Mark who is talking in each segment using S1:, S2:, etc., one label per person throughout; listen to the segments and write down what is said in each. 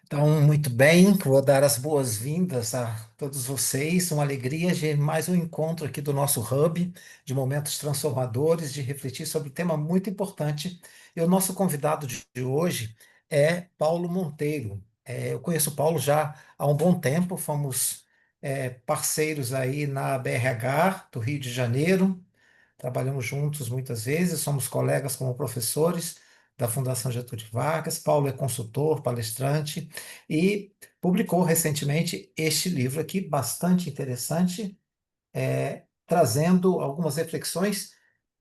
S1: Então, muito bem, vou dar as boas-vindas a todos vocês. Uma alegria de mais um encontro aqui do nosso Hub de momentos transformadores, de refletir sobre um tema muito importante. E o nosso convidado de hoje é Paulo Monteiro. Eu conheço o Paulo já há um bom tempo, fomos parceiros aí na BRH do Rio de Janeiro. Trabalhamos juntos muitas vezes, somos colegas como professores da Fundação Getúlio Vargas. Paulo é consultor, palestrante e publicou recentemente este livro aqui, bastante interessante, trazendo algumas reflexões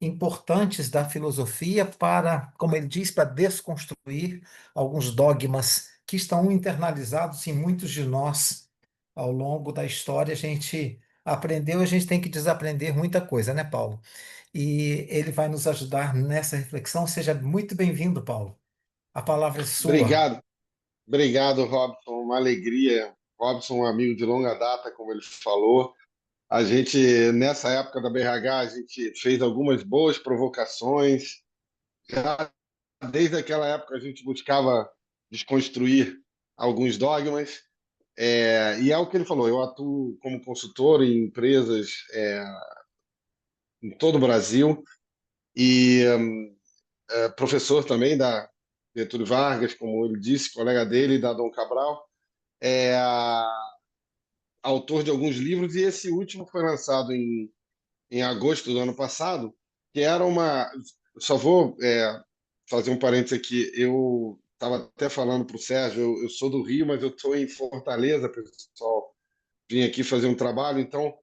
S1: importantes da filosofia para, como ele diz, para desconstruir alguns dogmas que estão internalizados em muitos de nós ao longo da história. A gente aprendeu, a gente tem que desaprender muita coisa, né, Paulo? E ele vai nos ajudar nessa reflexão. Seja muito bem-vindo, Paulo. A palavra é sua.
S2: Obrigado, obrigado, Robson. Uma alegria. Robson, um amigo de longa data, como ele falou. A gente, nessa época da BRH, a gente fez algumas boas provocações. Já desde aquela época, a gente buscava desconstruir alguns dogmas. E é o que ele falou: eu atuo como consultor em empresas em todo o Brasil e professor também da Getúlio Vargas, como ele disse, colega dele, da Dom Cabral. É, autor de alguns livros, e esse último foi lançado em agosto do ano passado, que era uma. Só vou fazer um parênteses aqui. Eu estava até falando para o Sérgio, eu sou do Rio, mas eu estou em Fortaleza, pessoal. Vim aqui fazer um trabalho, então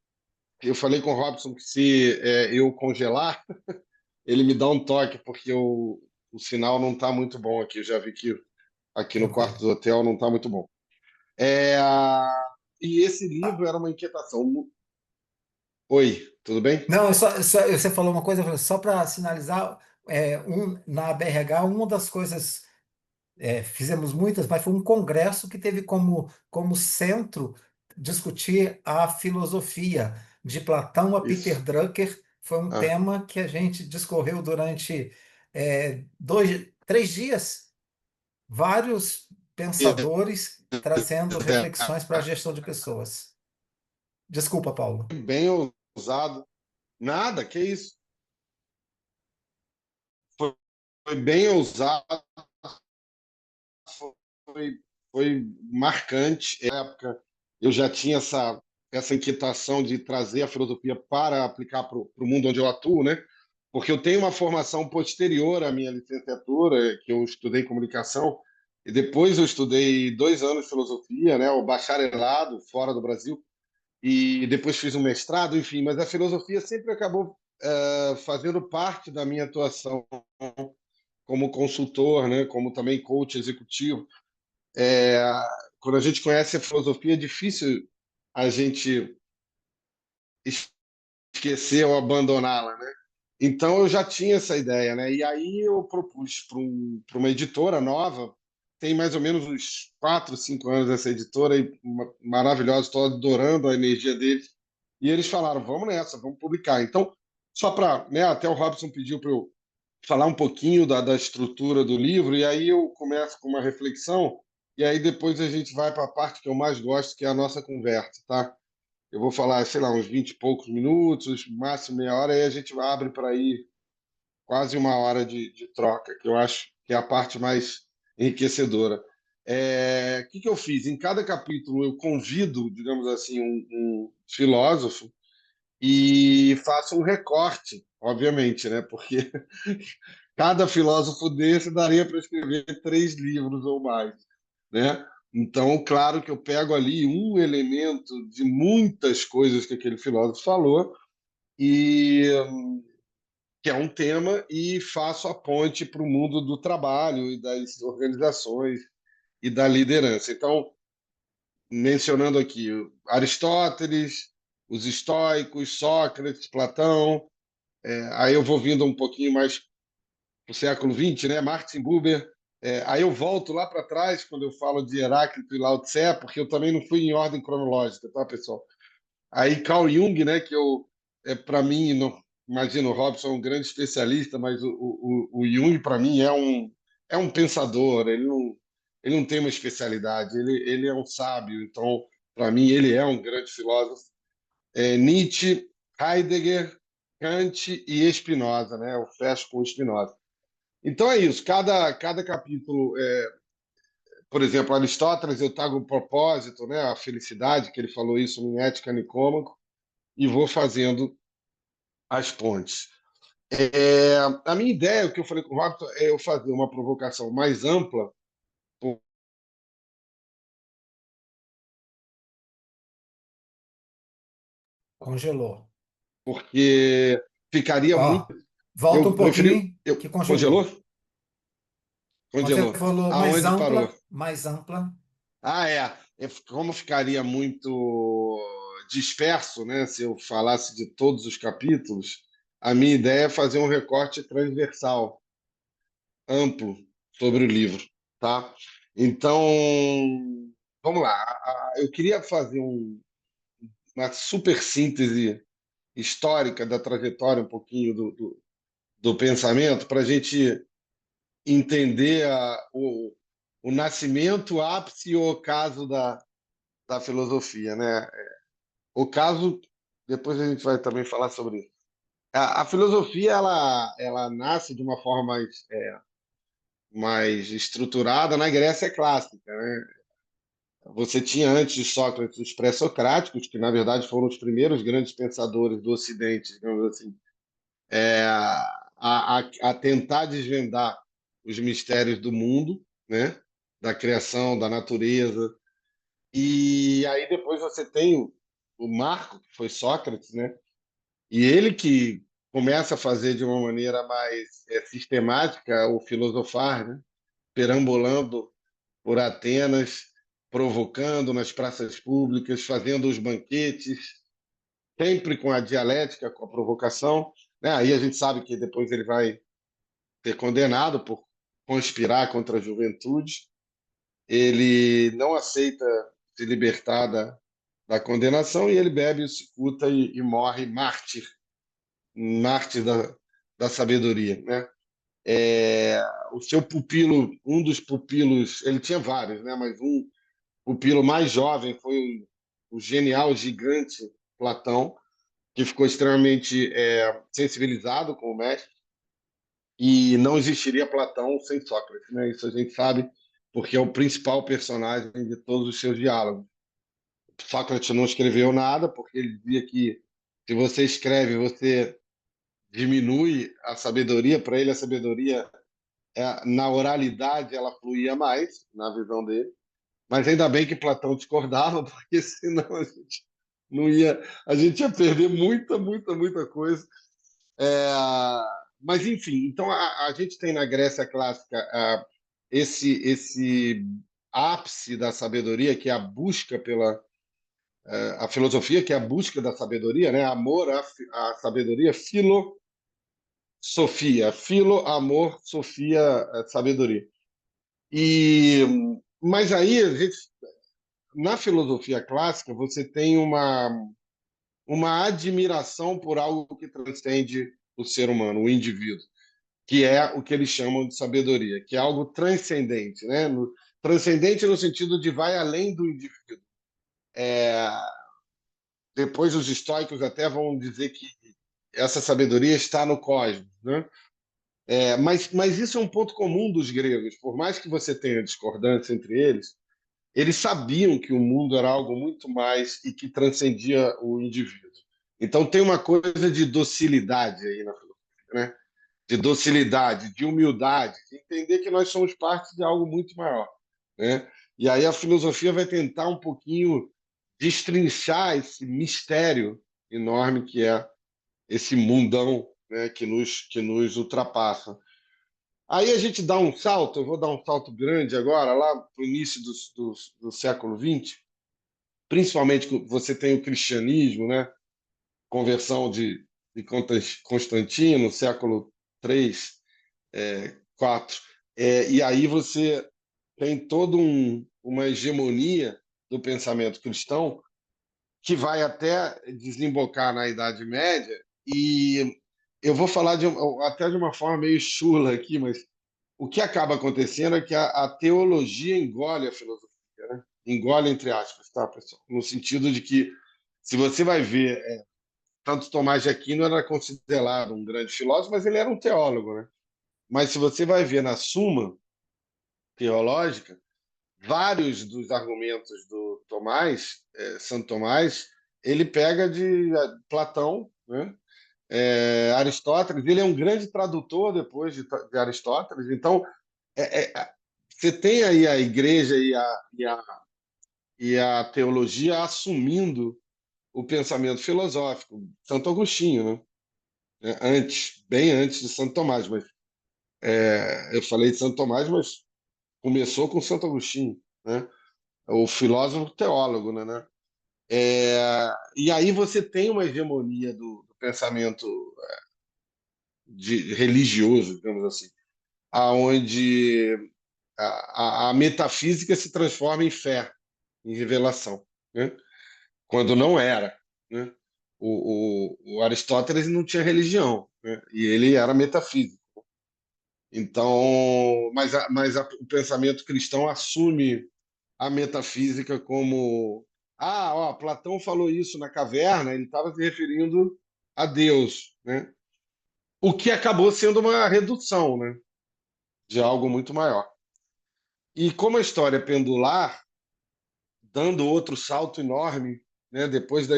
S2: eu falei com o Robson que se eu congelar, ele me dá um toque, porque o sinal não está muito bom aqui. Eu já vi que aqui no quarto
S1: Tranquilo.
S2: do hotel não está muito bom. É, e esse livro era uma inquietação. Oi, tudo bem?
S1: Não, você falou uma coisa, só para sinalizar, na BRH, uma das coisas, fizemos muitas, mas foi um congresso que teve como centro discutir a filosofia, de Platão a Peter
S2: Isso.
S1: Drucker. Foi um
S2: Ah,
S1: tema que a gente discorreu durante 3 dias. Vários pensadores trazendo reflexões para a gestão de pessoas. Desculpa, Paulo.
S2: bem ousado. Nada, que isso. Foi, foi bem ousado, foi, foi marcante. Na época, eu já tinha essa inquietação de trazer a filosofia para aplicar para o mundo onde eu atuo, né? Porque eu tenho uma formação posterior à minha licenciatura, que eu estudei comunicação, e depois eu estudei 2 anos de filosofia, né? O bacharelado fora do Brasil. E depois fiz um mestrado, enfim, mas a filosofia sempre acabou fazendo parte da minha atuação como consultor, né, como também coach executivo. É, quando a gente conhece a filosofia, é difícil a gente esquecer ou abandoná-la, né? Então eu já tinha essa ideia, né? E aí eu propus para uma editora nova, tem mais ou menos uns 4, 5 anos essa editora, e maravilhosa, estou adorando a energia deles. E eles falaram, vamos nessa, vamos publicar. Então, só para, né, até o Robson pediu para eu falar um pouquinho da estrutura do livro, e aí eu começo com uma reflexão, e aí depois a gente vai para a parte que eu mais gosto, que é a nossa conversa, tá? Eu vou falar, sei lá, uns 20 e poucos minutos, máximo meia hora, e a gente abre para ir quase uma hora de troca, que eu acho que é a parte mais enriquecedora. O que eu fiz? Em cada capítulo eu convido, digamos assim, um filósofo e faço um recorte, obviamente, né? Porque cada filósofo desse daria para escrever 3 livros ou mais, né? Então, claro que eu pego ali um elemento de muitas coisas que aquele filósofo falou e que é um tema e faço a ponte para o mundo do trabalho e das organizações e da liderança. Então, mencionando aqui Aristóteles, os estoicos, Sócrates, Platão, aí eu vou vindo um pouquinho mais para o século XX, né? Martin Buber. Aí eu volto lá para trás, quando eu falo de Heráclito e Lao Tse, porque eu também não fui em ordem cronológica, tá, pessoal? Aí Carl Jung, né, que para mim, não, imagino, o Robson é um grande especialista, mas o Jung, para mim, é um pensador. ele não tem uma especialidade, ele é um sábio, então, para mim, ele é um grande filósofo. Nietzsche, Heidegger, Kant e Spinoza, né? Eu fecho com Spinoza. Então é isso, cada capítulo, por exemplo, Aristóteles, eu trago o propósito, né? A felicidade, que ele falou isso em Ética Nicômaco, e vou fazendo as pontes. A minha ideia, o que eu falei com o Robson, é eu fazer uma provocação mais ampla,
S1: Congelou.
S2: porque ficaria muito.
S1: Ó, volta um
S2: Eu preferi.
S1: pouquinho que
S2: Congelou?
S1: congelou. Quando você
S2: Congelou.
S1: falou
S2: Aonde parou?
S1: mais ampla,
S2: Ah, é. Como ficaria muito disperso, né? Se eu falasse de todos os capítulos, a minha ideia é fazer um recorte transversal, amplo, sobre o livro, tá? Então, vamos lá. Eu queria fazer uma super síntese histórica da trajetória, um pouquinho do pensamento, para a gente entender o nascimento, o ápice e o ocaso da filosofia, né? O caso, depois a gente vai também falar sobre isso. A filosofia ela nasce de uma forma mais estruturada na Grécia clássica, né? Você tinha antes de Sócrates os pré-socráticos, que na verdade foram os primeiros grandes pensadores do Ocidente, digamos assim, a tentar desvendar os mistérios do mundo, né? Da criação, da natureza. E aí depois você tem o Marco, que foi Sócrates, né? E ele que começa a fazer de uma maneira mais sistemática o filosofar, né? Perambulando por Atenas, provocando nas praças públicas, fazendo os banquetes, sempre com a dialética, com a provocação. Né? Aí a gente sabe que depois ele vai ser condenado por conspirar contra a juventude. Ele não aceita se libertar da condenação e ele bebe o cicuta e morre mártir, mártir da sabedoria, né? O seu pupilo, um dos pupilos, ele tinha vários, né? Mas um pupilo mais jovem foi o genial, gigante Platão, que ficou extremamente sensibilizado com o mestre, e não existiria Platão sem Sócrates, né? Isso a gente sabe, porque é o principal personagem de todos os seus diálogos. Sócrates não escreveu nada, porque ele dizia que se você escreve, você diminui a sabedoria. Para ele, a sabedoria, na oralidade, ela fluía mais, na visão dele. Mas ainda bem que Platão discordava, porque senão não ia, a gente ia perder muita, muita, muita coisa. É, mas, enfim, então a gente tem na Grécia clássica esse ápice da sabedoria, que é a busca pela a filosofia, que é a busca da sabedoria, né? Amor à sabedoria, filo, amor, sofia, sabedoria. E, mas aí, na filosofia clássica, você tem uma admiração por algo que transcende o ser humano, o indivíduo, que é o que eles chamam de sabedoria, que é algo transcendente, né? Transcendente no sentido de vai além do indivíduo. É, depois os estoicos até vão dizer que essa sabedoria está no cosmos, né? Mas isso é um ponto comum dos gregos. Por mais que você tenha discordância entre eles sabiam que o mundo era algo muito mais e que transcendia o indivíduo. Então tem uma coisa de docilidade aí na filosofia, né? De docilidade, de humildade, de entender que nós somos parte de algo muito maior, né? E aí a filosofia vai tentar um pouquinho destrinchar esse mistério enorme que é esse mundão, né, que nos ultrapassa. Aí a gente dá um salto, eu vou dar um salto grande agora, lá para o início do século XX, principalmente que você tem o cristianismo, né? Conversão de Constantino, século 3, 4. E aí você tem toda uma hegemonia do pensamento cristão que vai até desembocar na Idade Média, e eu vou falar até de uma forma meio chula aqui, mas o que acaba acontecendo é que a teologia engole a filosofia, né? Engole entre aspas, tá, pessoal? No sentido de que, se você vai ver, tanto Tomás de Aquino era considerado um grande filósofo, mas ele era um teólogo, né? Mas se você vai ver na Suma teológica, vários dos argumentos do Tomás, Santo Tomás, ele pega de Platão, né? Aristóteles, ele é um grande tradutor depois de Aristóteles. Então, você tem aí a igreja e a teologia assumindo o pensamento filosófico. Santo Agostinho, né? Antes, bem antes de Santo Tomás, mas eu falei de Santo Tomás, mas começou com Santo Agostinho, né? O filósofo teólogo, né? E aí você tem uma hegemonia do pensamento religioso, digamos assim, aonde a metafísica se transforma em fé, em revelação, né? Quando não era, né? O Aristóteles não tinha religião, né? E ele era metafísico. Então, o pensamento cristão assume a metafísica como ó, Platão falou isso na caverna, ele estava se referindo a Deus, né? O que acabou sendo uma redução, né, de algo muito maior. E como a história é pendular, dando outro salto enorme, né, depois da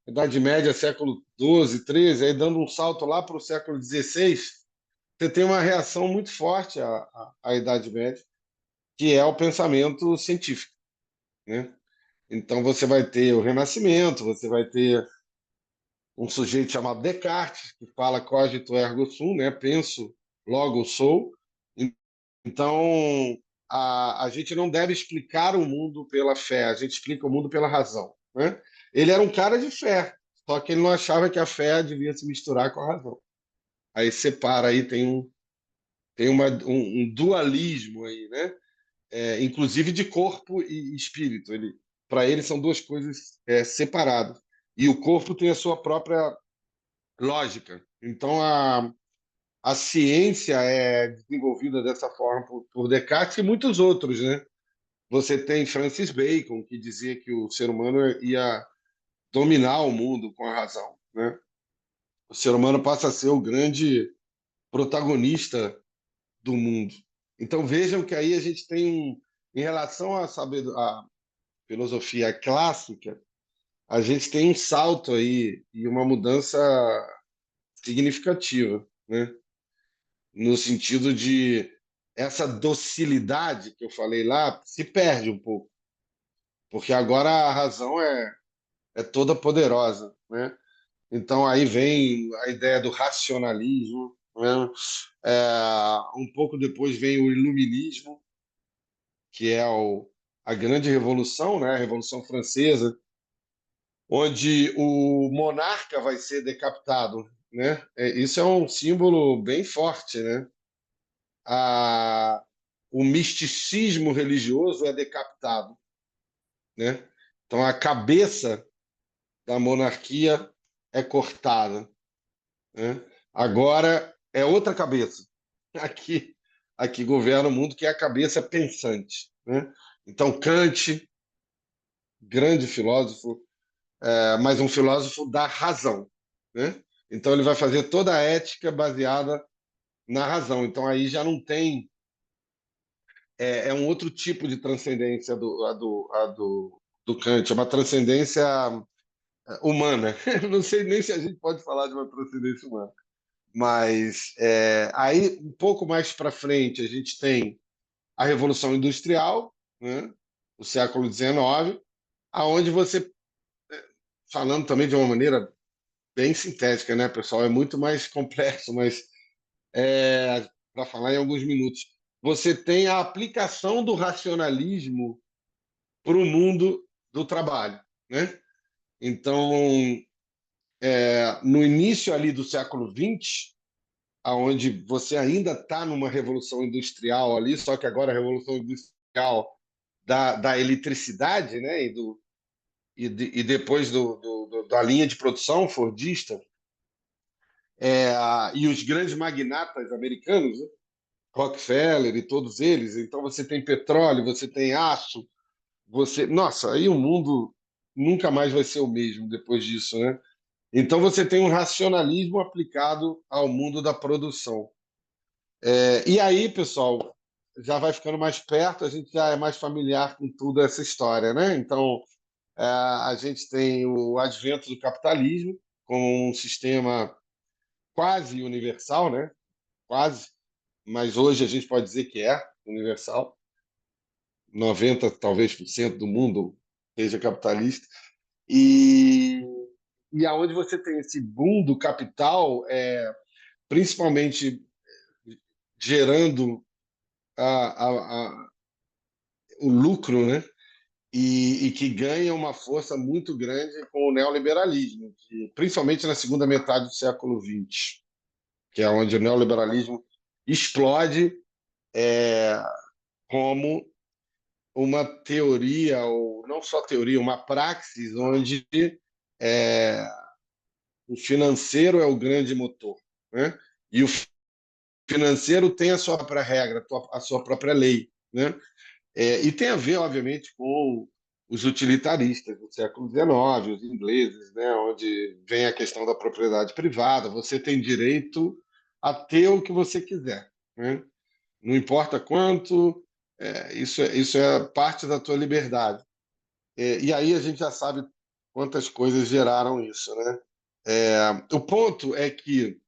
S2: Idade Média, século XII, XIII, aí dando um salto lá para o século XVI, você tem uma reação muito forte à Idade Média, que é o pensamento científico, né? Então você vai ter o Renascimento, você vai ter um sujeito chamado Descartes, que fala cogito ergo sum, né? Penso, logo sou. Então, a gente não deve explicar o mundo pela fé, a gente explica o mundo pela razão, né? Ele era um cara de fé, só que ele não achava que a fé devia se misturar com a razão. Aí separa, aí tem um dualismo aí, né? Inclusive de corpo e espírito. Para ele são duas coisas separadas. E o corpo tem a sua própria lógica. Então a ciência é desenvolvida dessa forma por Descartes e muitos outros, né? Você tem Francis Bacon, que dizia que o ser humano ia dominar o mundo com a razão, né? O ser humano passa a ser o grande protagonista do mundo. Então vejam que aí a gente tem em relação à filosofia clássica, a gente tem um salto aí e uma mudança significativa, né? No sentido de essa docilidade que eu falei lá se perde um pouco, porque agora a razão é toda poderosa, né? Então aí vem a ideia do racionalismo, né? Um pouco depois vem o iluminismo, que é a grande revolução, né? A Revolução Francesa, onde o monarca vai ser decapitado, né? Isso é um símbolo bem forte, né? A, o misticismo religioso é decapitado, né? Então a cabeça da monarquia é cortada, né? Agora é outra cabeça aqui aqui governa o mundo, que é a cabeça pensante, né? Então Kant, grande filósofo, mas um filósofo da razão, né? Então ele vai fazer toda a ética baseada na razão. Então aí já não tem um outro tipo de transcendência do Kant, é uma transcendência humana. Não sei nem se a gente pode falar de uma transcendência humana, mas aí um pouco mais para frente a gente tem a Revolução Industrial, né? O século XIX, aonde você, falando também de uma maneira bem sintética, né, pessoal? É muito mais complexo, mas para falar em alguns minutos, você tem a aplicação do racionalismo para o mundo do trabalho, né? Então, no início ali do século XX, aonde você ainda está numa revolução industrial ali, só que agora a revolução industrial da eletricidade, né? E depois da linha de produção fordista, e os grandes magnatas americanos, né? Rockefeller e todos eles. Então você tem petróleo, você tem aço, nossa, aí o mundo nunca mais vai ser o mesmo depois disso, né? Então você tem um racionalismo aplicado ao mundo da produção. E aí, pessoal, já vai ficando mais perto, a gente já é mais familiar com tudo essa história, né? Então, a gente tem o advento do capitalismo como um sistema quase universal, né? Quase, mas hoje a gente pode dizer que é universal. 90 talvez por cento do mundo seja capitalista. E, e aonde você tem esse boom do capital, principalmente gerando o lucro, né? E que ganha uma força muito grande com o neoliberalismo, principalmente na segunda metade do século XX, que é onde o neoliberalismo explode como uma teoria, ou não só teoria, uma praxis onde é, o financeiro é o grande motor, né? E o financeiro tem a sua própria regra, a sua própria lei, né? E tem a ver, obviamente, com os utilitaristas do século XIX, os ingleses, né? Onde vem a questão da propriedade privada, você tem direito a ter o que você quiser, né? Não importa quanto, isso é parte da tua liberdade. E aí a gente já sabe quantas coisas geraram isso, né? O ponto é que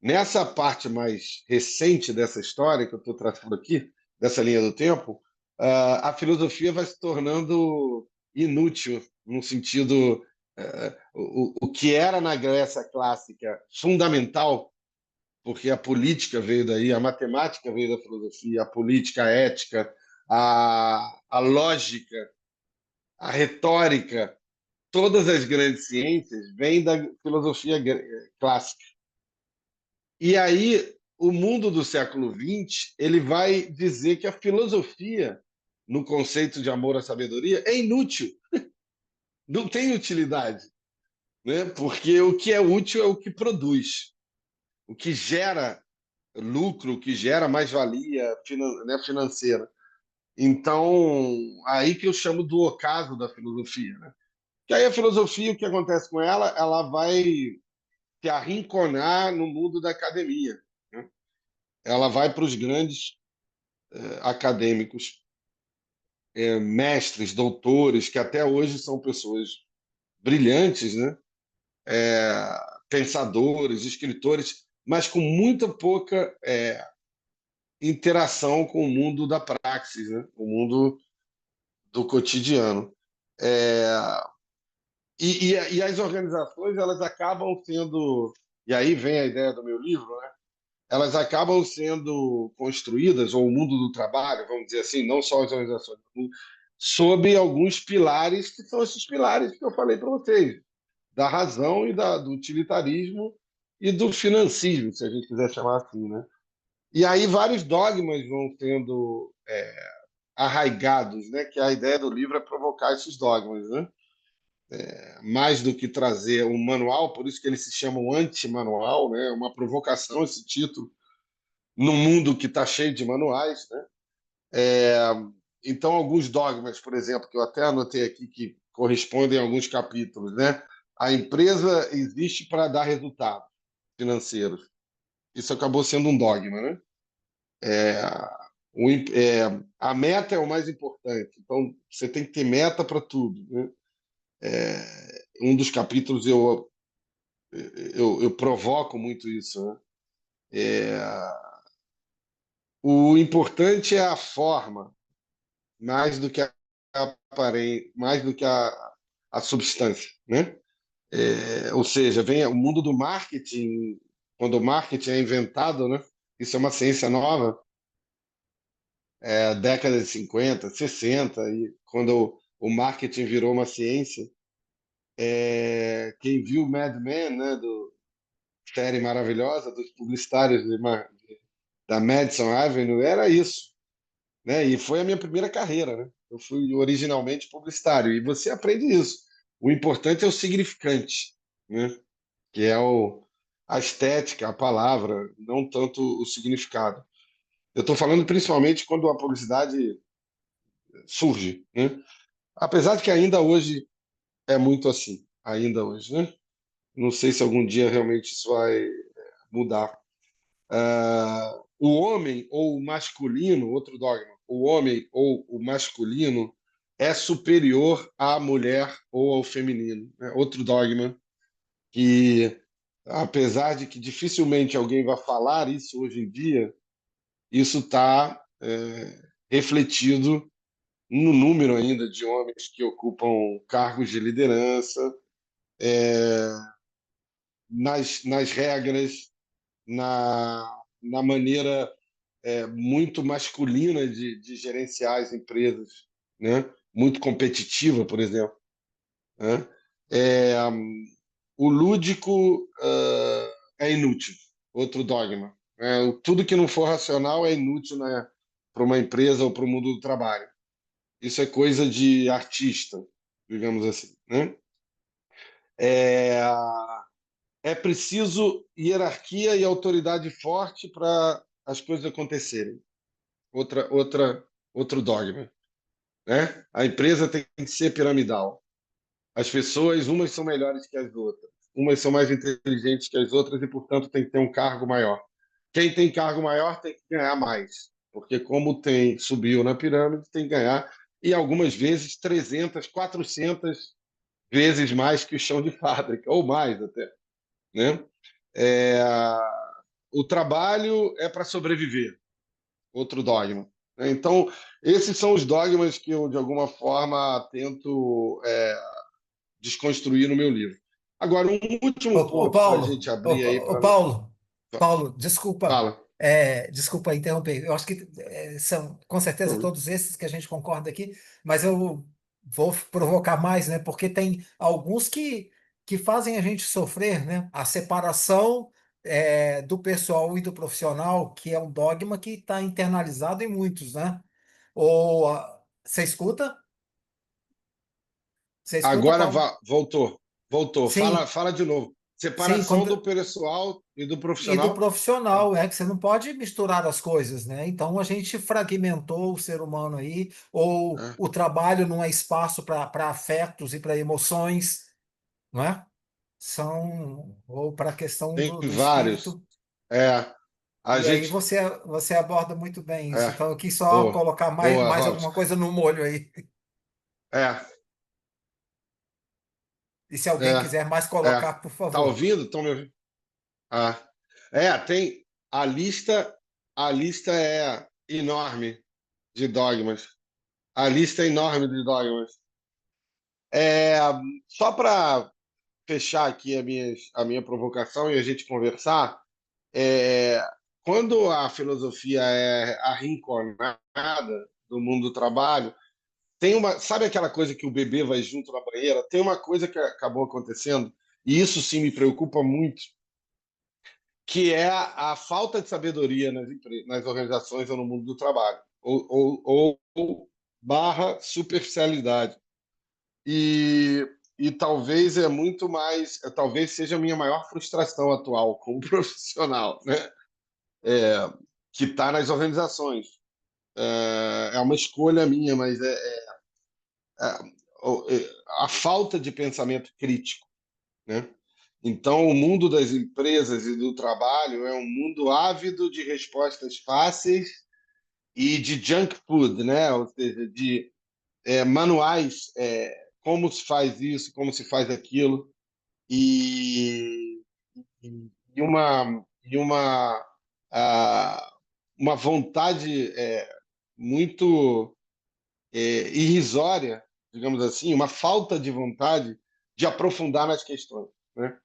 S2: nessa parte mais recente dessa história que eu estou tratando aqui, dessa linha do tempo, a filosofia vai se tornando inútil, no sentido. O que era na Grécia clássica fundamental, porque a política veio daí, a matemática veio da filosofia, a política, a ética, a lógica, a retórica, todas as grandes ciências vêm da filosofia clássica. E aí, o mundo do século XX, ele vai dizer que a filosofia, no conceito de amor à sabedoria, é inútil, não tem utilidade, né? Porque o que é útil é o que produz, o que gera lucro, o que gera mais-valia né, financeira. Então, aí que eu chamo do ocaso da filosofia, né? Que aí a filosofia, o que acontece com ela? Ela vai se arrinconar no mundo da academia, né? Ela vai para os grandes acadêmicos, mestres, doutores, que até hoje são pessoas brilhantes, né? Pensadores, escritores, mas com muito pouca interação com o mundo da praxis, né? O mundo do cotidiano. É, e as organizações, elas acabam sendo, e aí vem a ideia do meu livro, né? Elas acabam sendo construídas, ou o mundo do trabalho, vamos dizer assim, não só as organizações, sob alguns pilares, que são esses pilares que eu falei para vocês, da razão e do utilitarismo e do financismo, se a gente quiser chamar assim, né? E aí vários dogmas vão sendo arraigados, né? Que a ideia do livro é provocar esses dogmas, né? Mais do que trazer um manual, por isso que ele se chama um anti-manual, né? Uma provocação esse título, num mundo que está cheio de manuais, né? Então, alguns dogmas, por exemplo, que eu até anotei aqui, que correspondem a alguns capítulos, né? A empresa existe para dar resultados financeiros. Isso acabou sendo um dogma, né? É, a meta é o mais importante. Então, você tem que ter meta para tudo, né? Um dos capítulos eu provoco muito isso, né? O importante é a forma, mais do que a mais do que a substância, né? Ou seja, vem o mundo do marketing, quando o marketing é inventado, né? Isso é uma ciência nova, década de 50, 60, e quando o marketing virou uma ciência, quem viu Mad Men, né, série maravilhosa dos publicitários da Madison Avenue, era isso, né? E foi a minha primeira carreira, né? Eu fui originalmente publicitário e você aprende isso. O importante é o significante, né? Que é a estética, a palavra, não tanto o significado. Eu estou falando principalmente quando a publicidade surge, né? Apesar de que ainda hoje é muito assim, ainda hoje, né? Não sei se algum dia realmente isso vai mudar. O homem ou o masculino, outro dogma, o homem ou o masculino é superior à mulher ou ao feminino, né? Outro dogma que, apesar de que dificilmente alguém vai falar isso hoje em dia, isso está refletido no número ainda de homens que ocupam cargos de liderança, nas regras, na maneira muito masculina de gerenciar as empresas, né? Muito competitiva, por exemplo. Né? É, o lúdico é inútil, outro dogma. Tudo que não for racional é inútil, né, para uma empresa ou para o mundo do trabalho. Isso é coisa de artista, digamos assim. Né? É, é preciso hierarquia e autoridade forte para as coisas acontecerem. Outro dogma. Né? A empresa tem que ser piramidal. As pessoas, umas são melhores que as outras, umas são mais inteligentes que as outras e, portanto, tem que ter um cargo maior. Quem tem cargo maior tem que ganhar mais, porque como subiu na pirâmide, tem que ganhar, e algumas vezes 300, 400 vezes mais que o chão de fábrica, ou mais até. Né? É, o trabalho é para sobreviver, outro dogma. Então, esses são os dogmas que eu, de alguma forma, tento desconstruir no meu livro. Agora, um último
S1: Ô,
S2: ponto para a
S1: Paulo,
S2: gente abrir aí para.
S1: Paulo, desculpa,
S2: Fala.
S1: desculpa interromper. Eu acho que são, com certeza, todos esses que a gente concorda aqui, mas eu vou provocar mais, né? Porque tem alguns que fazem a gente sofrer, né? A separação do pessoal e do profissional, que é um dogma que está internalizado em muitos, né? Ou você escuta? Você escuta,
S2: Agora
S1: Paulo?
S2: voltou. Voltou. Fala,
S1: Sim,
S2: fala de novo.
S1: sim,
S2: Separação do
S1: quando
S2: pessoal e do
S1: e do
S2: profissional.
S1: profissional, é que você não pode misturar as coisas, né? Então a gente fragmentou o ser humano aí, ou
S2: É.
S1: o trabalho não é espaço para afetos e para emoções, não é? Ou para a questão
S2: Tem
S1: do
S2: vários.
S1: espírito.
S2: É, a
S1: E aí
S2: gente.
S1: você aborda muito bem isso.
S2: É,
S1: Então, aqui só
S2: boa.
S1: colocar
S2: Boa,
S1: mais
S2: Robson.
S1: alguma coisa no molho aí.
S2: É,
S1: E se alguém
S2: é,
S1: quiser mais
S2: é.
S1: colocar, por
S2: Tá
S1: favor.
S2: ouvindo? Estão me ouvindo? Ah. Tem a lista. A lista é enorme de dogmas. A lista é enorme de dogmas. É, só para fechar aqui a minha provocação e a gente conversar, é, quando a filosofia é arrinconada do mundo do trabalho, tem uma, sabe aquela coisa que o bebê vai junto na banheira? Tem uma coisa que acabou acontecendo, e isso sim me preocupa muito, que é a falta de sabedoria nas organizações ou no mundo do trabalho, ou barra superficialidade. E talvez é muito mais, talvez seja a minha maior frustração atual como profissional, né? Que está nas organizações. É uma escolha minha, mas a falta de pensamento crítico, né? Então, o mundo das empresas e do trabalho é um mundo ávido de respostas fáceis e de junk food, né? Ou seja, de manuais, como se faz isso, como se faz aquilo, e, e uma vontade muito irrisória, digamos assim, uma falta de vontade de aprofundar nas questões. Né?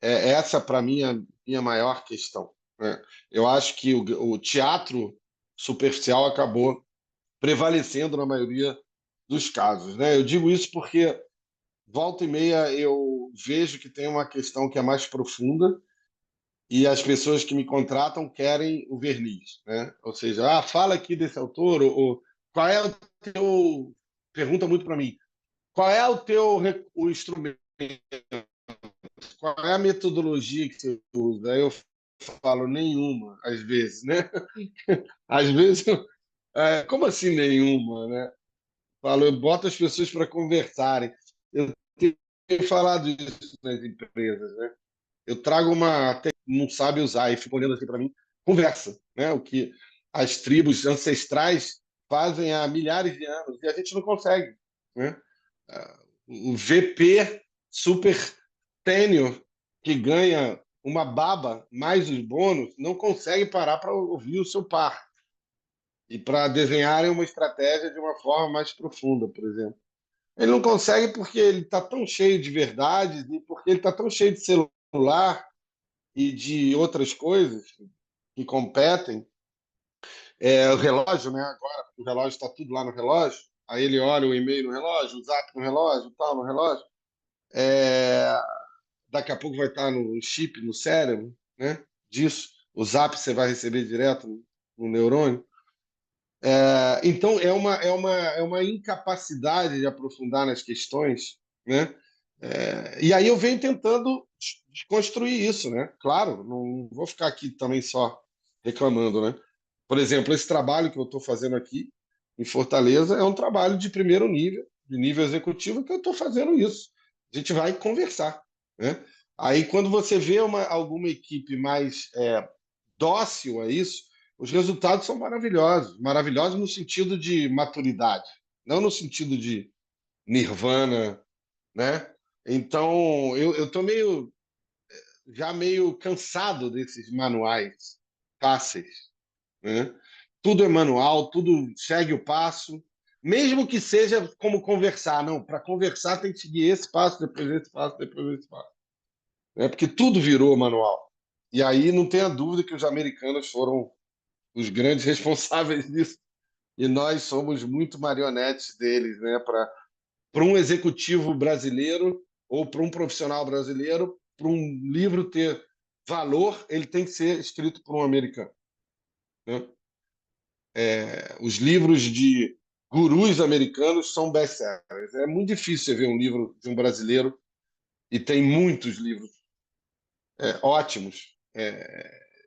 S2: Essa, para mim, é a minha maior questão. Né? Eu acho que o teatro superficial acabou prevalecendo na maioria dos casos. Né? Eu digo isso porque, volta e meia, eu vejo que tem uma questão que é mais profunda e as pessoas que me contratam querem o verniz, né? Ou seja, fala aqui desse autor, ou qual é o teu... Pergunta muito para mim, qual é o teu o instrumento? qual é a metodologia que você usa? Aí eu falo, nenhuma, às vezes, né? Às vezes, como assim nenhuma, né? Falo, eu boto as pessoas para conversarem. Eu tenho falado isso nas empresas, né? Eu trago não sabe usar e fica olhando assim para mim, conversa, né? O que as tribos ancestrais fazem há milhares de anos e a gente não consegue, né? O VP super sênior que ganha uma baba mais os bônus não consegue parar para ouvir o seu par e para desenharem uma estratégia de uma forma mais profunda, por exemplo. Ele não consegue porque ele está tão cheio de verdades e porque ele está tão cheio de celular e de outras coisas que competem. O relógio, né? Agora o relógio está tudo lá no relógio. Aí ele olha o e-mail no relógio, o zap no relógio, tal no relógio. É, daqui a pouco vai estar no chip, no cérebro, né? Disso. O zap você vai receber direto no neurônio. Então, é uma incapacidade de aprofundar nas questões, né? E aí eu venho tentando desconstruir isso, né? Claro, não vou ficar aqui também só reclamando, né? Por exemplo, esse trabalho que eu estou fazendo aqui em Fortaleza é um trabalho de primeiro nível, de nível executivo, que eu estou fazendo isso. A gente vai conversar, né? Aí, quando você vê alguma equipe mais dócil a isso, os resultados são maravilhosos. Maravilhosos no sentido de maturidade, não no sentido de nirvana, né? Então, eu estou já meio cansado desses manuais fáceis, né? Tudo é manual, tudo segue o passo, mesmo que seja como conversar. Não, para conversar tem que seguir esse passo, depois esse passo, depois esse passo. Porque tudo virou manual. E aí não tenha dúvida que os americanos foram os grandes responsáveis disso. E nós somos muito marionetes deles, né? Para um executivo brasileiro ou para um profissional brasileiro, para um livro ter valor, ele tem que ser escrito por um americano, né? Os livros de gurus americanos são best-sellers. É muito difícil você ver um livro de um brasileiro, e tem muitos livros ótimos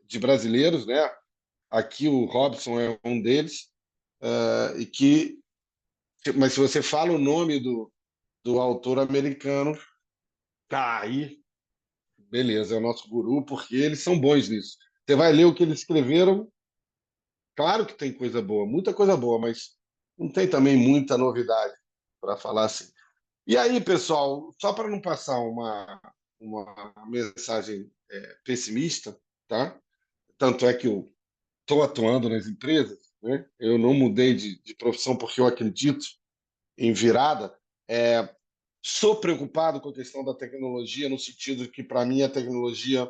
S2: de brasileiros, né? Aqui o Robson é um deles, mas se você fala o nome do autor americano, tá aí, beleza, é o nosso guru, porque eles são bons nisso. Você vai ler o que eles escreveram, claro que tem coisa boa, muita coisa boa, mas não tem também muita novidade para falar assim. E aí, pessoal, só para não passar uma mensagem pessimista, tá? Tanto é que eu estou atuando nas empresas, né? Eu não mudei de profissão porque eu acredito em virada. Sou preocupado com a questão da tecnologia, no sentido que, para mim, a tecnologia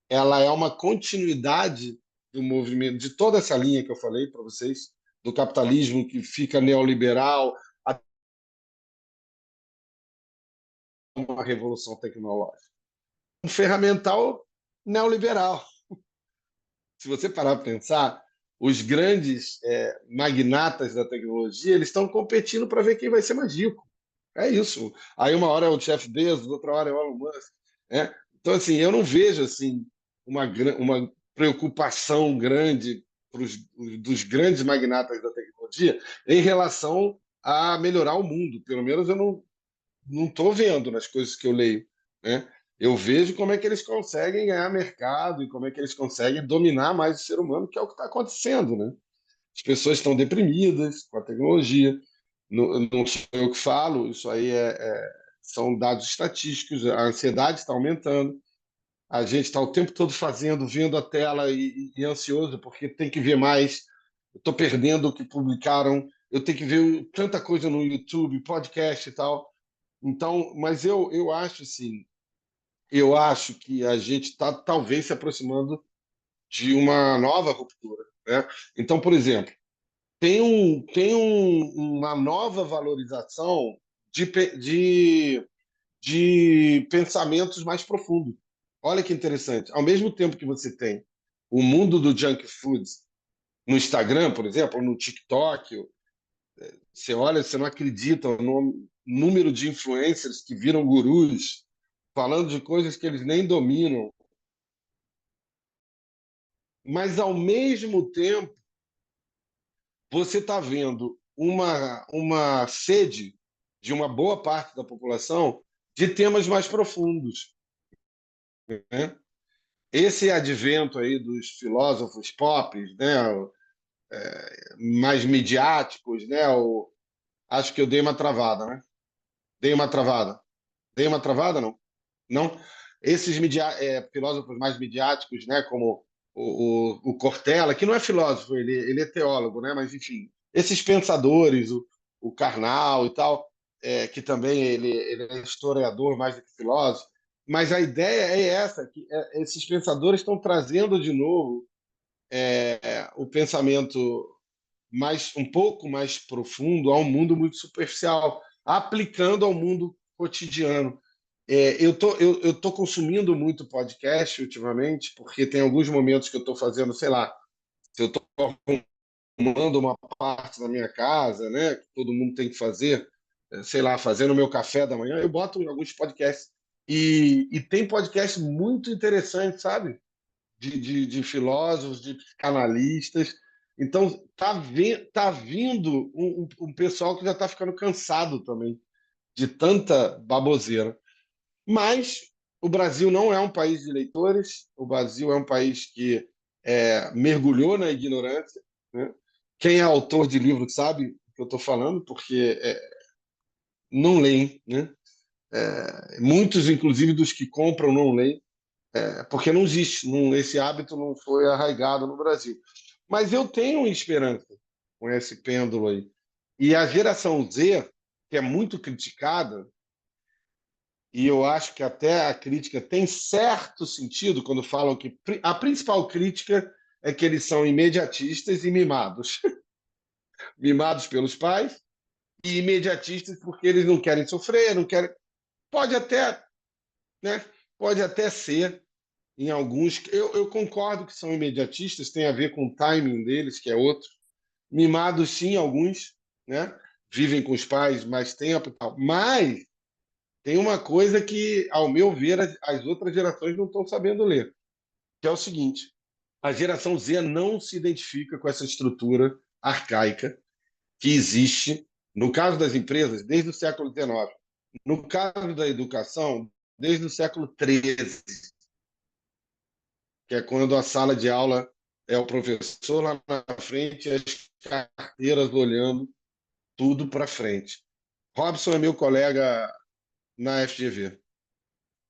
S2: ela é uma continuidade do movimento, de toda essa linha que eu falei para vocês, do capitalismo que fica neoliberal, até uma revolução tecnológica. Um ferramental neoliberal. Se você parar para pensar, os grandes magnatas da tecnologia eles estão competindo para ver quem vai ser mais rico. É isso. Aí uma hora é o Jeff Bezos, outra hora é o Elon Musk, né? Então, assim, eu não vejo assim uma preocupação grande dos grandes magnatas da tecnologia em relação a melhorar o mundo. Pelo menos eu não estou vendo nas coisas que eu leio, né? Eu vejo como é que eles conseguem ganhar mercado e como é que eles conseguem dominar mais o ser humano, que é o que está acontecendo, né? As pessoas estão deprimidas com a tecnologia. Não sou eu que falo, isso aí são dados estatísticos. A ansiedade está aumentando. A gente está o tempo todo vendo a tela e ansioso, porque tem que ver mais. Eu estou perdendo o que publicaram. Eu tenho que ver tanta coisa no YouTube, podcast e tal. Então, mas eu acho assim, eu acho que a gente está talvez se aproximando de uma nova ruptura, né? Então, por exemplo, uma nova valorização de, de pensamentos mais profundos. Olha que interessante. Ao mesmo tempo que você tem o mundo do junk food no Instagram, por exemplo, ou no TikTok, você olha, você não acredita no número de influencers que viram gurus, falando de coisas que eles nem dominam, mas ao mesmo tempo você está vendo uma sede de uma boa parte da população de temas mais profundos, né? Esse advento aí dos filósofos pop, né, mais midiáticos, né, acho que eu dei uma travada, né? Dei uma travada. Dei uma travada, não? Não? Esses filósofos mais midiáticos, né, como o Cortella, que não é filósofo, ele é teólogo, né, mas enfim, esses pensadores, o Karnal e tal, que também ele é historiador mais do que filósofo, mas a ideia é essa, que esses pensadores estão trazendo de novo o pensamento um pouco mais profundo a um mundo muito superficial, aplicando ao mundo cotidiano. Eu tô consumindo muito podcast ultimamente, porque tem alguns momentos que eu estou fazendo, sei lá, se eu estou arrumando uma parte da minha casa, né, que todo mundo tem que fazer, sei lá, fazendo o meu café da manhã, eu boto alguns podcasts. E tem podcasts muito interessantes, sabe? De filósofos, de psicanalistas. Então, tá vindo um pessoal que já está ficando cansado também de tanta baboseira. Mas o Brasil não é um país de leitores, o Brasil é um país que mergulhou na ignorância. Né? Quem é autor de livro sabe o que eu estou falando, porque não leem. Né? Muitos, inclusive, dos que compram não leem, porque não existe, esse hábito não foi arraigado no Brasil. Mas eu tenho esperança com esse pêndulo aí. E a geração Z, que é muito criticada, e eu acho que até a crítica tem certo sentido quando falam que a principal crítica é que eles são imediatistas e mimados. Mimados pelos pais e imediatistas porque eles não querem sofrer, não querem. Pode até, né? Pode até ser em alguns. Eu concordo que são imediatistas, tem a ver com o timing deles, que é outro. Mimados, sim, alguns, né? Vivem com os pais mais tempo e tal. Mas tem uma coisa que, ao meu ver, as outras gerações não estão sabendo ler, que é o seguinte: a geração Z não se identifica com essa estrutura arcaica que existe, no caso das empresas, desde o século XIX, no caso da educação, desde o século XIII, que é quando a sala de aula é o professor lá na frente e as carteiras olhando tudo para frente. Robson é meu colega na FGV.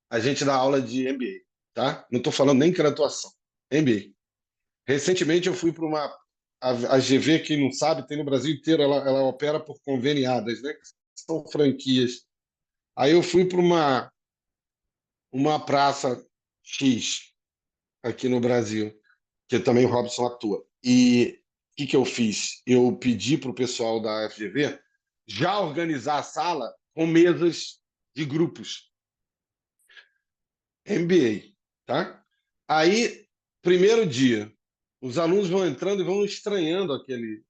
S2: A gente dá aula de MBA, tá? Não estou falando nem graduação, MBA. Recentemente eu fui para a GV, quem não sabe, tem no Brasil inteiro, ela opera por conveniadas, né? São franquias. Aí eu fui para uma praça X aqui no Brasil, que também o Robson atua. E o que eu fiz? Eu pedi para o pessoal da FGV já organizar a sala com mesas de grupos, MBA, tá? Aí, primeiro dia, os alunos vão entrando e vão estranhando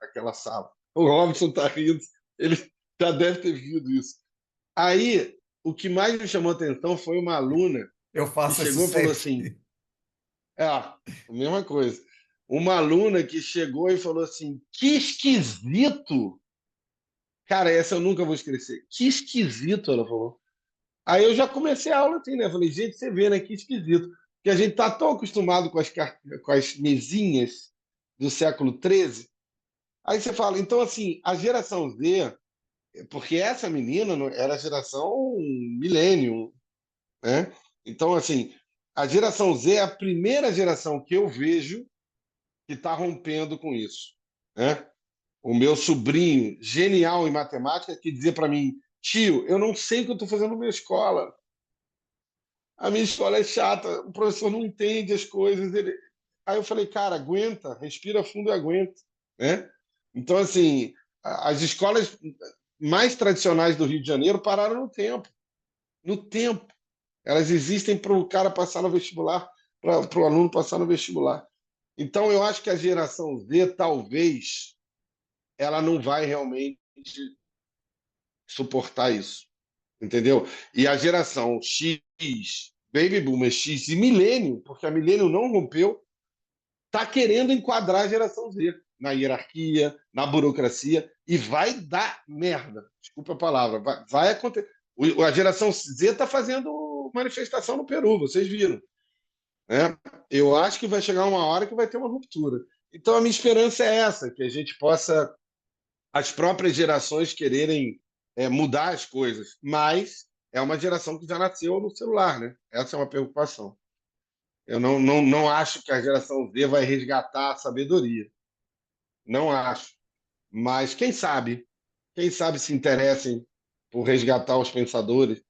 S2: aquela sala. O Robson está rindo, ele já deve ter visto isso. Aí, o que mais me chamou a atenção foi uma aluna
S1: Eu
S2: que
S1: faço isso
S2: chegou e falou
S1: sempre.
S2: assim: a mesma coisa. Uma aluna que chegou e falou assim: que esquisito! Cara, essa eu nunca vou esquecer. Que esquisito, ela falou. Aí eu já comecei a aula assim, né? Falei, gente, você vê, né? Que esquisito. Porque a gente tá tão acostumado com as mesinhas do século XIII. Aí você fala, então, assim, a geração Z, porque essa menina era a geração milênio, né? Então, assim, a geração Z é a primeira geração que eu vejo que está rompendo com isso, né? O meu sobrinho, genial em matemática, que dizia para mim, tio, eu não sei o que eu estou fazendo na minha escola. A minha escola é chata, o professor não entende as coisas. Aí eu falei, cara, aguenta, respira fundo e aguenta, né? Então, assim, as escolas mais tradicionais do Rio de Janeiro pararam no tempo. No tempo. Elas existem para o cara passar no vestibular, para o aluno passar no vestibular. Então, eu acho que a geração Z, ela não vai realmente suportar isso. entendeu? E a geração X, Baby Boomer X e Milênio, porque a Milênio não rompeu, está querendo enquadrar a geração Z na hierarquia, na burocracia, e vai dar merda. Desculpa a palavra. Vai acontecer. A geração Z está fazendo manifestação no Peru, vocês viram. Né? Eu acho que vai chegar uma hora que vai ter uma ruptura. Então, a minha esperança é essa, que a gente possa, as próprias gerações quererem mudar as coisas, mas é uma geração que já nasceu no celular, né? Essa é uma preocupação. Eu não acho que a geração Z vai resgatar a sabedoria. Não acho. Mas quem sabe se interessem por resgatar os pensadores.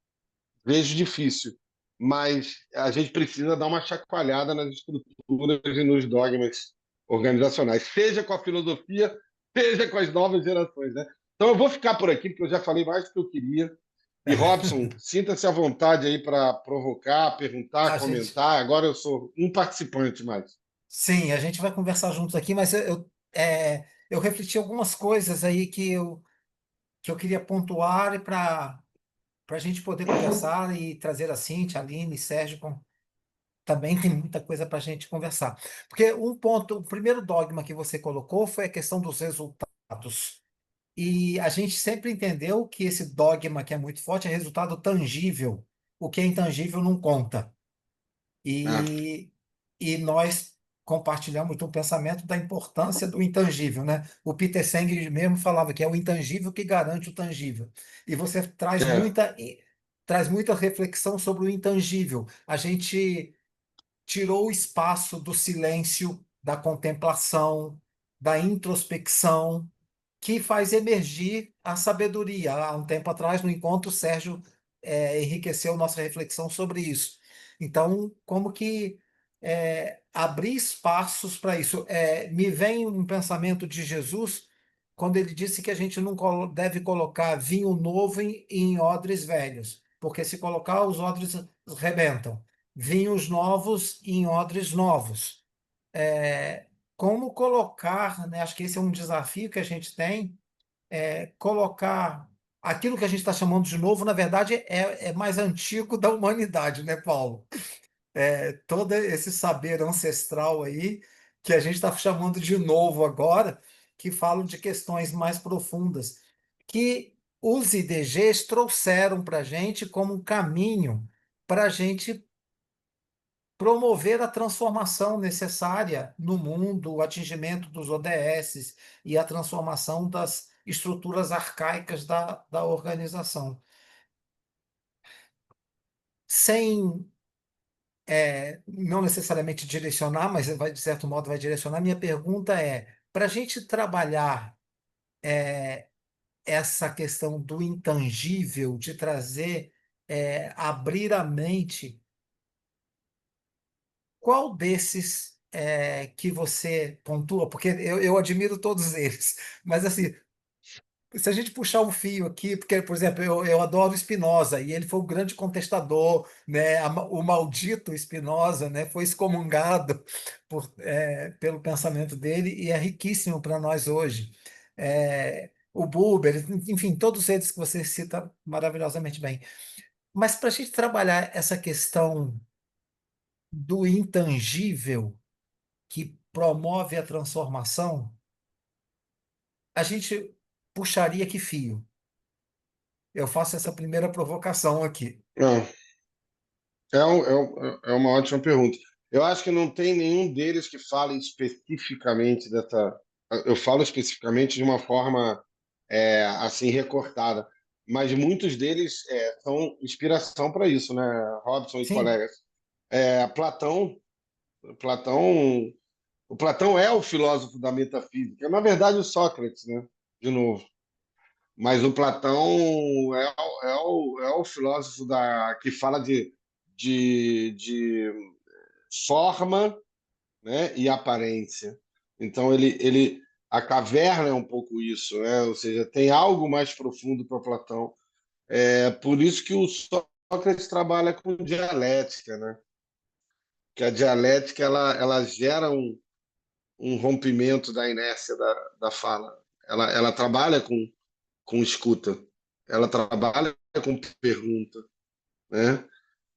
S2: Vejo difícil. Mas a gente precisa dar uma chacoalhada nas estruturas e nos dogmas organizacionais, seja com a filosofia, seja com as novas gerações, né? Então eu vou ficar por aqui, porque eu já falei mais do que eu queria. E Robson, sinta-se à vontade aí para provocar, perguntar,
S1: A gente,
S2: comentar. Agora eu sou um participante mais.
S1: sim, a gente vai conversar juntos aqui, mas eu refleti algumas coisas aí que eu queria pontuar para a gente poder conversar e trazer a Cíntia, a Aline, Sérgio, também tem muita coisa para a gente conversar. Porque um ponto, o primeiro dogma que você colocou foi a questão dos resultados. E a gente sempre entendeu que esse dogma que é muito forte é resultado tangível. O que é intangível não conta.
S2: Ah,
S1: E, e nós compartilhamos um pensamento da importância do intangível, né? O Peter Senge mesmo falava que é o intangível que garante o tangível. E você
S2: é,
S1: traz muita reflexão sobre o intangível. A gente tirou o espaço do silêncio, da contemplação, da introspecção que faz emergir a sabedoria. Há um tempo atrás, no encontro, o Sérgio enriqueceu nossa reflexão sobre isso. Então, como que abrir espaços para isso? Me vem um pensamento de Jesus quando ele disse que a gente não deve colocar vinho novo em odres velhos, porque se colocar, os odres rebentam. Vinhos novos em odres novos. É, como colocar, né? Acho que esse é um desafio que a gente tem, colocar aquilo que a gente está chamando de novo, na verdade, é mais antigo da humanidade, né, Paulo? Todo esse saber ancestral aí que a gente está chamando de novo agora, que falam de questões mais profundas, que os IDGs trouxeram para a gente como um caminho para a gente promover a transformação necessária no mundo, o atingimento dos ODS e a transformação das estruturas arcaicas da organização. Sem, não necessariamente direcionar, mas vai, de certo modo vai direcionar, minha pergunta é, para a gente trabalhar essa questão do intangível, de trazer, abrir a mente, qual desses que você pontua? Porque eu admiro todos eles, mas assim, se a gente puxar um fio aqui, porque, por exemplo, eu adoro Spinoza, e ele foi o grande contestador, né? O maldito Spinoza, né? Foi excomungado pelo pensamento dele e é riquíssimo para nós hoje. O Buber, enfim, todos eles que você cita maravilhosamente bem. Mas para a gente trabalhar essa questão do intangível, que promove a transformação, a gente puxaria que fio? Eu faço essa primeira provocação aqui.
S2: não, é uma ótima pergunta. Eu acho que não tem nenhum deles que fale especificamente dessa. Eu falo especificamente de uma forma assim recortada, mas muitos deles são inspiração para isso, né, Robson e
S1: Sim,
S2: colegas. Platão, Platão, o Platão é o filósofo da metafísica. Na verdade, o Sócrates, né? De novo. Mas o Platão é o filósofo que fala de forma, né, e aparência. Então, a caverna é um pouco isso, né? Ou seja, tem algo mais profundo para Platão. É por isso que o Sócrates trabalha com dialética, né? Que a dialética ela gera um rompimento da inércia da fala. Ela trabalha com escuta. ela trabalha com pergunta, né?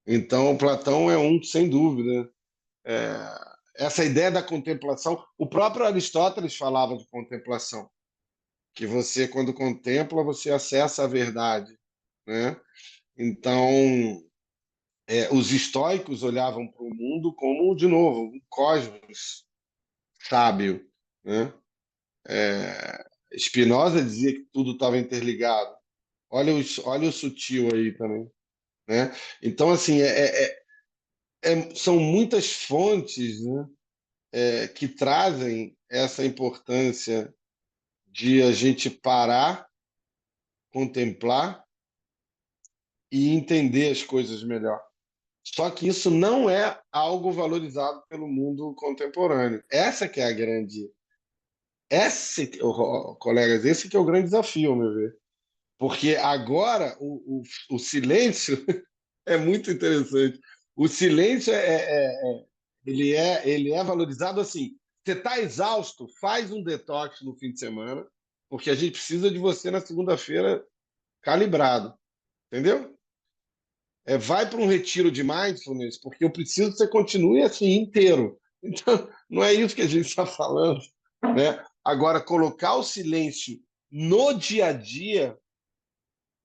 S2: Então, Platão é um, sem dúvida. É, essa ideia da contemplação, o próprio Aristóteles falava de contemplação, que você, quando contempla, você acessa a verdade, né? Então, os estoicos olhavam para o mundo como, de novo, um cosmos sábio, né? Spinoza dizia que tudo estava interligado. Olha o sutil aí também, né? Então, assim, são muitas fontes, né, que trazem essa importância de a gente parar, contemplar e entender as coisas melhor. Só que isso não é algo valorizado pelo mundo contemporâneo. Essa que é a grande, colegas, esse que é o grande desafio, ao meu ver. Porque agora o silêncio é muito interessante. O silêncio ele é valorizado assim. Você está exausto, faz um detox no fim de semana, porque a gente precisa de você na segunda-feira calibrado, entendeu? Vai para um retiro de mindfulness, porque eu preciso que você continue assim inteiro. Então, não é isso que a gente está falando, né? Agora, colocar o silêncio no dia a dia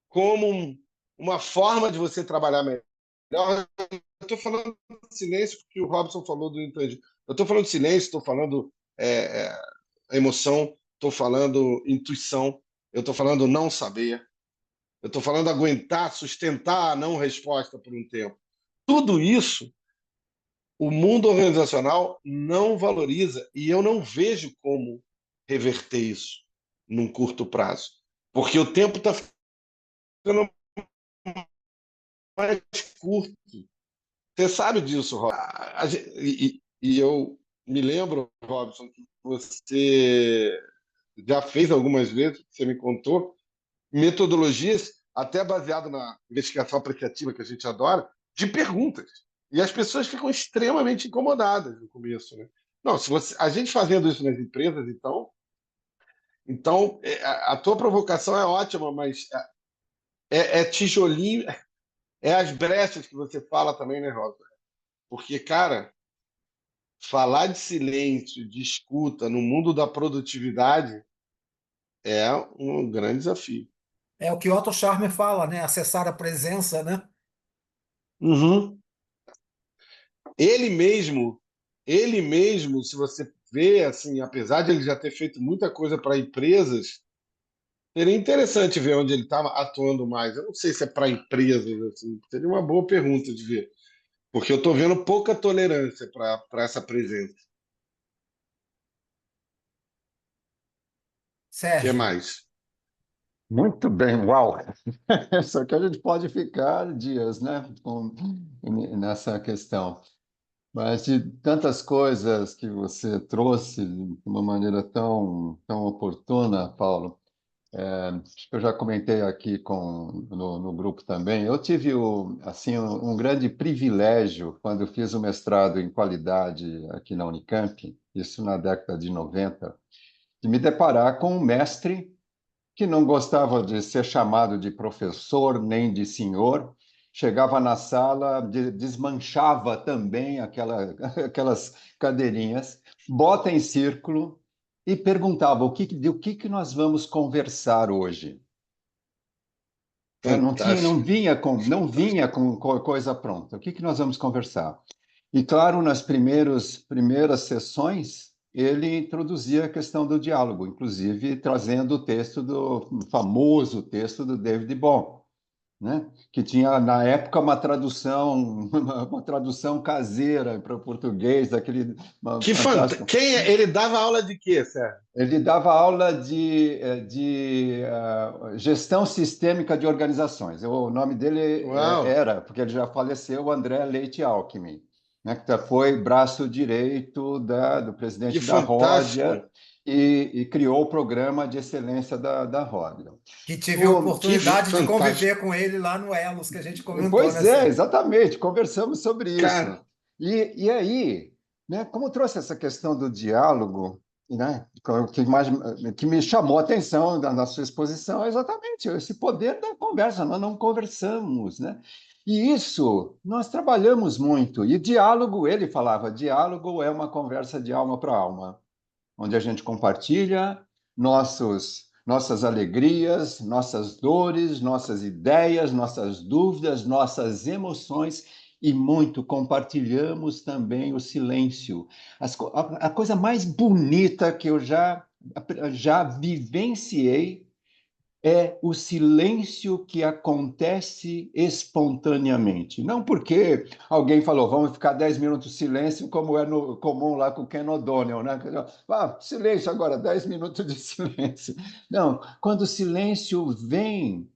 S2: como uma forma de você trabalhar melhor. Eu estou falando de silêncio porque o Robson falou do intangível. Eu estou falando de silêncio, estou falando é, é, emoção, estou falando intuição, eu estou falando não saber, eu estou falando aguentar, sustentar a não resposta por um tempo. Tudo isso o mundo organizacional não valoriza e eu não vejo como reverter isso num curto prazo, porque o tempo está ficando mais curto. Você sabe disso, Robson. E eu me lembro, Robson, que você já fez algumas vezes, você me contou, metodologias, até baseado na investigação apreciativa que a gente adora, de perguntas. E as pessoas ficam extremamente incomodadas no começo, né? Não, se você, a gente fazendo isso nas empresas, então a tua provocação é ótima, mas é tijolinho, é as brechas que você fala também, né, Rosa? Porque, cara, falar de silêncio, de escuta no mundo da produtividade é um grande desafio.
S1: É o que Otto Scharmer fala, né? Acessar a presença, né?
S2: Uhum. Ele mesmo, ele mesmo, se você vê, assim, apesar de ele já ter feito muita coisa para empresas, seria interessante ver onde ele estava atuando mais. Eu não sei se é para empresas, assim, seria uma boa pergunta de ver, porque eu estou vendo pouca tolerância para essa presença. O que
S1: Sérgio.
S2: mais?
S3: Muito bem, uau! Só que a gente pode ficar dias, né, nessa questão. Mas de tantas coisas que você trouxe de uma maneira tão oportuna, Paulo, acho que eu já comentei aqui no grupo também. Eu tive assim, um grande privilégio quando eu fiz o mestrado em qualidade aqui na Unicamp, isso na década de 90, de me deparar com um mestre que não gostava de ser chamado de professor nem de senhor, chegava na sala, desmanchava também aquelas cadeirinhas, bota em círculo e perguntava do que nós vamos conversar hoje. Não tinha,
S2: Fantástico.
S3: não vinha com coisa pronta. O que nós vamos conversar? E claro, nas primeiras sessões, ele introduzia a questão do diálogo, inclusive trazendo o texto do famoso texto do David Bohm, né? Que tinha na época uma tradução, uma tradução caseira para o português, daquele fantástico.
S2: Ele dava aula de quê, Sérgio?
S3: Ele dava aula de gestão sistêmica de organizações. O nome dele
S2: Uau,
S3: era, porque ele já faleceu, André Leite Alckmin, né, que foi braço direito do
S2: que
S3: presidente da
S2: fantástico.
S3: Ródia e criou o programa de excelência da Ródia.
S1: Que tive a
S3: O,
S2: Que
S1: oportunidade de
S2: fantástico.
S1: conviver com ele lá no Elos, que a gente comentou,
S3: Pois
S1: né,
S3: é,
S1: Sérgio?
S3: exatamente, conversamos sobre isso.
S2: Cara,
S3: E aí, né, como trouxe essa questão do diálogo, né, que me chamou a atenção na sua exposição é exatamente esse poder da conversa. Nós não conversamos, né? E isso nós trabalhamos muito. E diálogo, ele falava, diálogo é uma conversa de alma para alma, onde a gente compartilha nossas alegrias, nossas dores, nossas ideias, nossas dúvidas, nossas emoções e muito compartilhamos também o silêncio. A coisa mais bonita que eu já vivenciei é o silêncio que acontece espontaneamente. Não porque alguém falou, vamos ficar 10 minutos de silêncio, como é no comum lá com o Ken O'Donnell, né? Silêncio agora, 10 minutos de silêncio. Não, quando o silêncio vem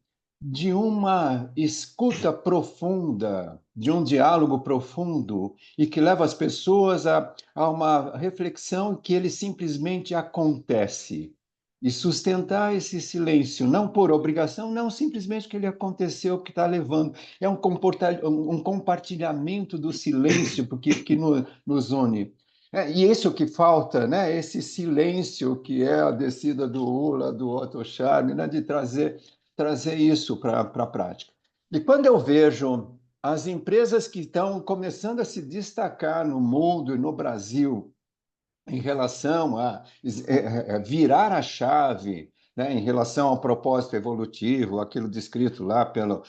S3: de uma escuta profunda, de um diálogo profundo, e que leva as pessoas a uma reflexão que ele simplesmente acontece e sustentar esse silêncio, não por obrigação, não simplesmente que ele aconteceu, que está levando. É um compartilhamento do silêncio que nos une. E isso que falta, né? Esse silêncio que é a descida do Ula, do Otto Scharme, né? De trazer isso para a prática. E quando eu vejo as empresas que estão começando a se destacar no mundo e no Brasil, em relação a virar a chave, né, em relação ao propósito evolutivo, aquilo descrito lá pelo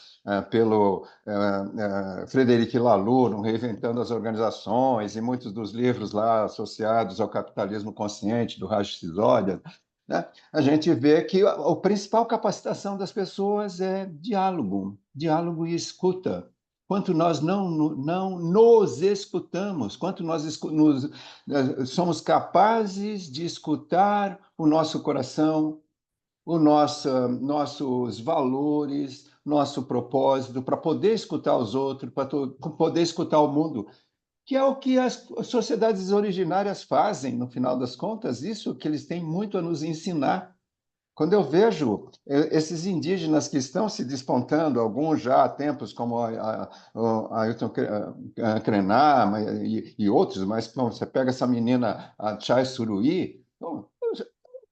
S3: Frederic Laloux, no Reinventando as Organizações, e muitos dos livros lá associados ao capitalismo consciente, do Raj Sisodia, né, a gente vê que a principal capacitação das pessoas é diálogo, diálogo e escuta. Quanto nós não nos escutamos, quanto somos capazes de escutar o nosso coração, nossos valores, nosso propósito, para poder escutar os outros, para poder escutar o mundo, que é o que as sociedades originárias fazem, no final das contas, isso que eles têm muito a nos ensinar. Quando eu vejo esses indígenas que estão se despontando, alguns já há tempos, como a Ailton Krenar e outros, mas bom, você pega essa menina, a Chai Suruí, bom,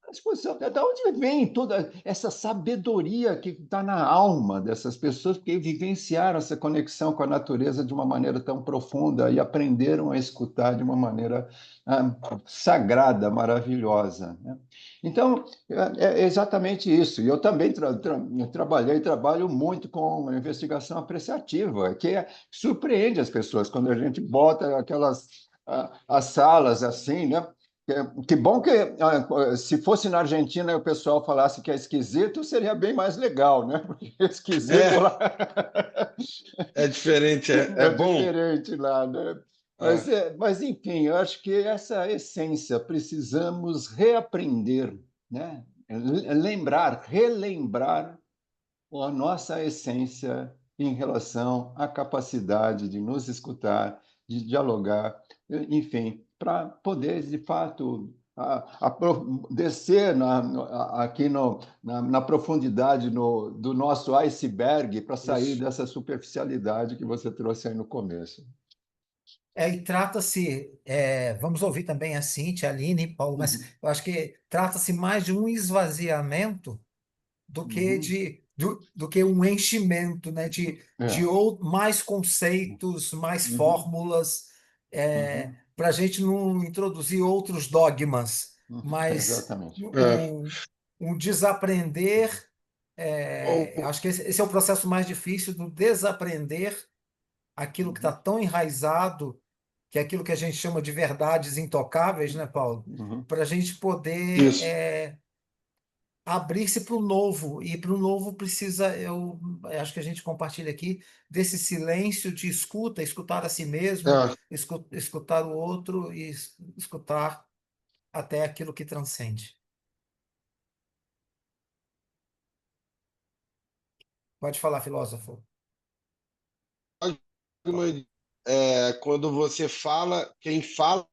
S3: a exposição, da onde vem toda essa sabedoria que está na alma dessas pessoas que vivenciaram essa conexão com a natureza de uma maneira tão profunda e aprenderam a escutar de uma maneira sagrada, maravilhosa, né? Então, é exatamente isso. E eu também trabalho muito com investigação apreciativa, surpreende as pessoas quando a gente bota as salas assim, né? Que bom que se fosse na Argentina e o pessoal falasse que é esquisito, seria bem mais legal, né? Porque esquisito
S2: É,
S3: lá
S2: é diferente, é
S3: é
S2: bom.
S3: diferente lá, né?
S2: É.
S3: Mas, enfim, eu acho que essa essência precisamos reaprender, né? Lembrar, relembrar a nossa essência em relação à capacidade de nos escutar, de dialogar, enfim, para poder, de fato, descer aqui na profundidade do nosso iceberg para sair
S1: Isso.
S3: dessa superficialidade que você trouxe aí no começo.
S1: E trata-se, vamos ouvir também a Cíntia, a Aline, Paulo, mas
S3: Uhum,
S1: eu acho que trata-se mais de um esvaziamento
S3: uhum,
S1: do que um enchimento, né?
S3: é,
S1: Mais conceitos, mais
S3: uhum,
S1: fórmulas,
S3: uhum,
S1: para a gente não introduzir outros dogmas, mas
S3: exatamente.
S2: É.
S1: um desaprender.
S2: Ou-
S1: Acho que esse é o processo mais difícil do desaprender aquilo que está
S3: Uhum,
S1: tão enraizado, que é aquilo que a gente chama de verdades intocáveis, né, Paulo?
S3: uhum.
S1: Para a gente poder
S2: Isso.
S1: abrir-se para o novo. E para o novo precisa, eu acho que a gente compartilha aqui, desse silêncio de escuta, escutar a si mesmo,
S2: É.
S1: escutar o outro e escutar até aquilo que transcende. Pode falar, filósofo.
S2: Quando você fala, quem fala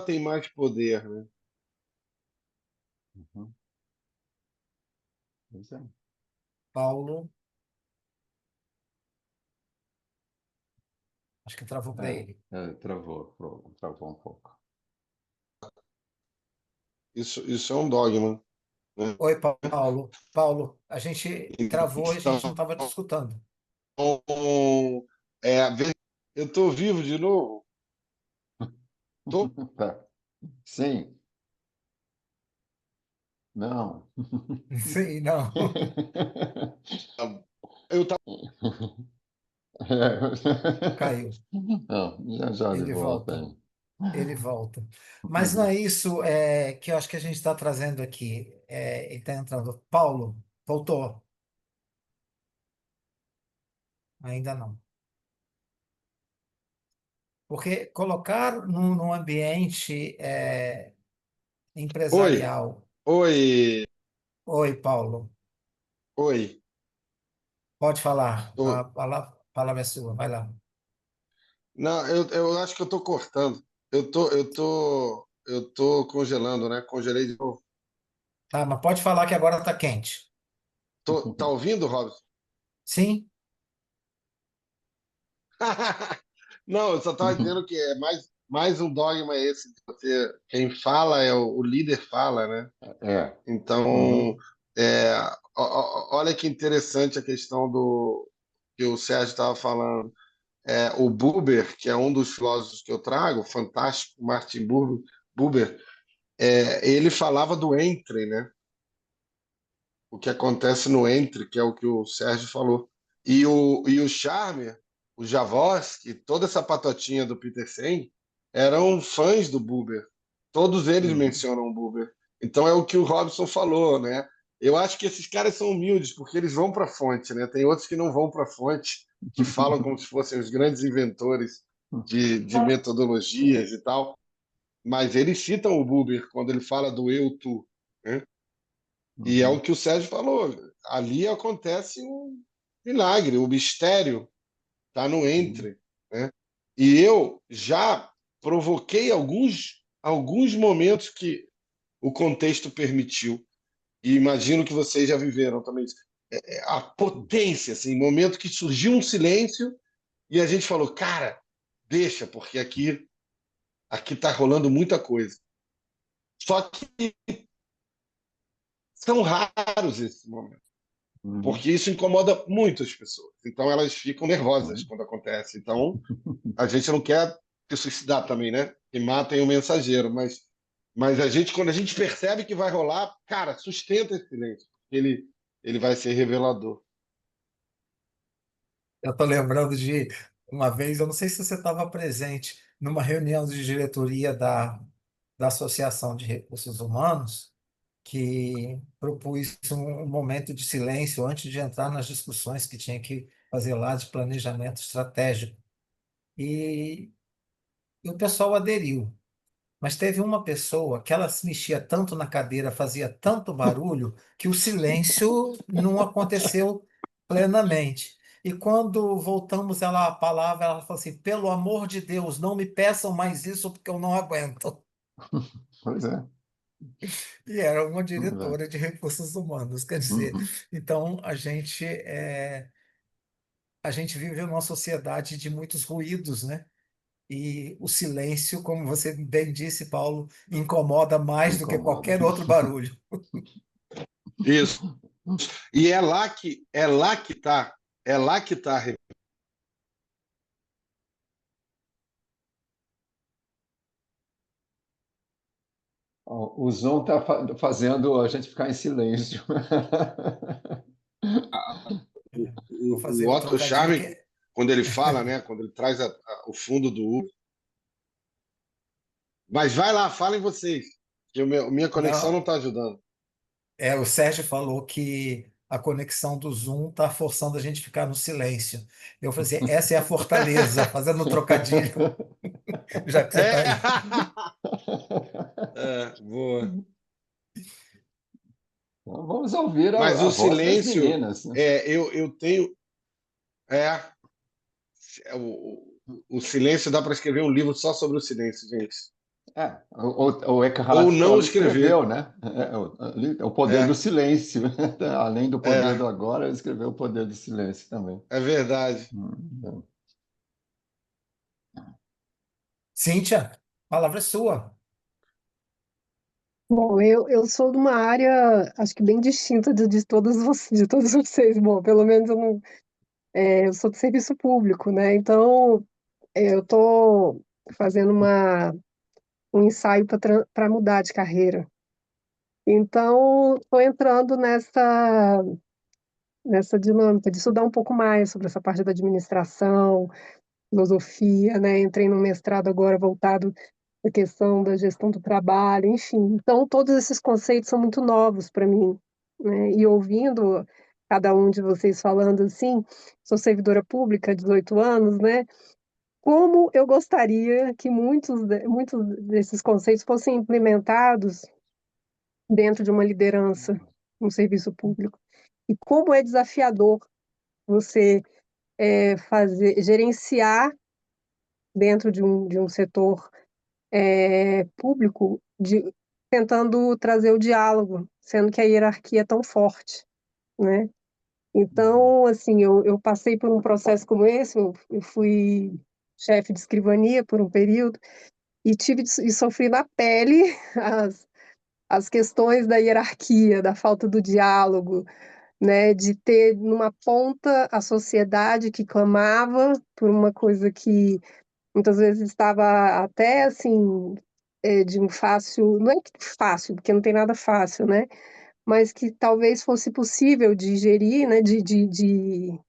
S2: tem mais poder, né?
S3: Uhum. Pois é.
S1: Paulo, acho que travou para ele.
S3: Travou um pouco.
S2: Isso é um dogma, né?
S1: Oi, Paulo. Paulo, a gente travou e a gente não
S2: Então,
S1: estava te escutando.
S2: é, eu estou vivo de novo. Tô,
S3: Tá. Sim, não.
S1: Sim, não.
S2: eu tava,
S3: É.
S1: Caiu.
S3: Não, já já ele
S1: Ele
S3: volta
S1: volta.
S3: aí.
S1: Ele volta. Mas não
S3: Uhum.
S1: é isso que eu acho que a gente está trazendo aqui. Ele está entrando. Paulo, voltou? Ainda não. Porque colocar num ambiente
S2: oi,
S1: empresarial.
S2: oi,
S1: Oi, Paulo,
S2: oi.
S1: pode falar. A
S2: Tô,
S1: palavra é sua, vai lá.
S2: não, eu acho que eu estou cortando. Eu tô congelando, né? Congelei de novo.
S1: Tá, mas pode falar que agora está quente.
S2: Tá ouvindo, Robson?
S1: Sim?
S2: Não, eu só estava dizendo que é mais um dogma esse. Quem fala é o líder fala, né?
S3: É.
S2: Então,
S3: Uhum.
S2: é, olha que interessante a questão do que o Sérgio estava falando. O Buber, que é um dos filósofos que eu trago, fantástico, Martin Buber, ele falava do entre, né? O que acontece no entre, que é o que o Sérgio falou. E o Charmer, o Javoski, toda essa patotinha do Peter Sen eram fãs do Buber. Todos eles
S3: Uhum.
S2: mencionam o Buber. Então é o que o Robson falou, né? Eu acho que esses caras são humildes porque eles vão para a fonte, né? Tem outros que não vão para a fonte, que falam como se fossem os grandes inventores de metodologias e tal, mas eles citam o Buber quando ele fala do eu-tu, né? E é o
S3: Uhum.
S2: que o Sérgio falou. Ali acontece um milagre, o mistério está no
S3: Uhum.
S2: entre, né? E eu já provoquei alguns momentos que o contexto permitiu. E imagino que vocês já viveram também isso. A potência, assim, momento que surgiu um silêncio e a gente falou, cara, deixa, porque aqui está rolando muita coisa. Só que são raros esses momentos.
S3: Uhum.
S2: Porque isso incomoda muito as pessoas. Então elas ficam nervosas
S3: Uhum.
S2: quando acontece. Então a gente não quer se suicidar também, né? Que matem o mensageiro, mas quando a gente percebe que vai rolar, cara, sustenta esse silêncio. Ele vai ser revelador.
S1: Eu estou lembrando de uma vez, eu não sei se você estava presente, numa reunião de diretoria da Associação de Recursos Humanos, que propus um momento de silêncio antes de entrar nas discussões que tinha que fazer lá de planejamento estratégico. E, e o pessoal aderiu. Mas teve uma pessoa que ela se mexia tanto na cadeira, fazia tanto barulho, que o silêncio não aconteceu plenamente. E quando voltamos ela a palavra, ela falou assim: pelo amor de Deus, não me peçam mais isso, porque eu não aguento.
S3: Pois é.
S1: E era uma
S3: Pois é.
S1: diretora de recursos humanos. Quer dizer,
S3: Uhum.
S1: então a gente vive numa sociedade de muitos ruídos, né? E o silêncio, como você bem disse, Paulo, incomoda mais do que
S3: Incomoda.
S1: qualquer outro barulho.
S2: Isso. E é lá que tá.
S3: Ó, o Zoom está fazendo a gente ficar em silêncio.
S1: Vou
S2: O
S1: fazer o
S2: Otto
S1: trocadilho
S2: Scharmer,
S1: que
S2: quando ele fala, né? Quando ele traz o fundo do U. Mas vai lá, falem vocês, que minha conexão não
S1: não,
S2: está ajudando.
S1: o Sérgio falou que a conexão do Zoom está forçando a gente a ficar no silêncio. Eu falei assim, essa é a fortaleza, fazendo um trocadilho, já que você está
S2: É,
S1: aí.
S2: boa.
S3: Então, vamos ouvir
S2: Mas
S3: a
S2: o
S3: voz das
S2: silêncio,
S3: meninas, né?
S2: eu tenho. É, o silêncio dá para escrever um livro só sobre o silêncio, gente.
S3: O
S2: Ou
S3: Eckhart
S2: não
S3: Tolle escreveu,
S2: escrever.
S3: né? O Poder do
S2: É,
S3: Silêncio. Além do Poder do
S2: é,
S3: Agora, ele escreveu o Poder do Silêncio também.
S2: é verdade.
S3: Hum.
S1: Cíntia, a palavra é sua.
S4: Bom, eu sou de uma área, acho que bem distinta de de todos vocês. Bom, pelo menos eu não, eu sou do serviço público, né? Então, eu estou fazendo um ensaio para mudar de carreira. Então, estou entrando nessa dinâmica de estudar um pouco mais sobre essa parte da administração, filosofia, né? Entrei no mestrado agora voltado à questão da gestão do trabalho, enfim. Então, todos esses conceitos são muito novos para mim, né? E ouvindo cada um de vocês falando assim, sou servidora pública há 18 anos, né? Como eu gostaria que muitos desses conceitos fossem implementados dentro de uma liderança no serviço público. E como é desafiador você gerenciar dentro de um setor público, tentando trazer o diálogo, sendo que a hierarquia é tão forte, né? Então, assim, eu passei por um processo como esse, eu fui chefe de escrivania por um período e e sofri na pele as, as questões da hierarquia, da falta do diálogo, né, de ter numa ponta a sociedade que clamava por uma coisa que muitas vezes estava até assim de um fácil, não é que fácil, porque não tem nada fácil, né? Mas que talvez fosse possível de gerir, né? De, de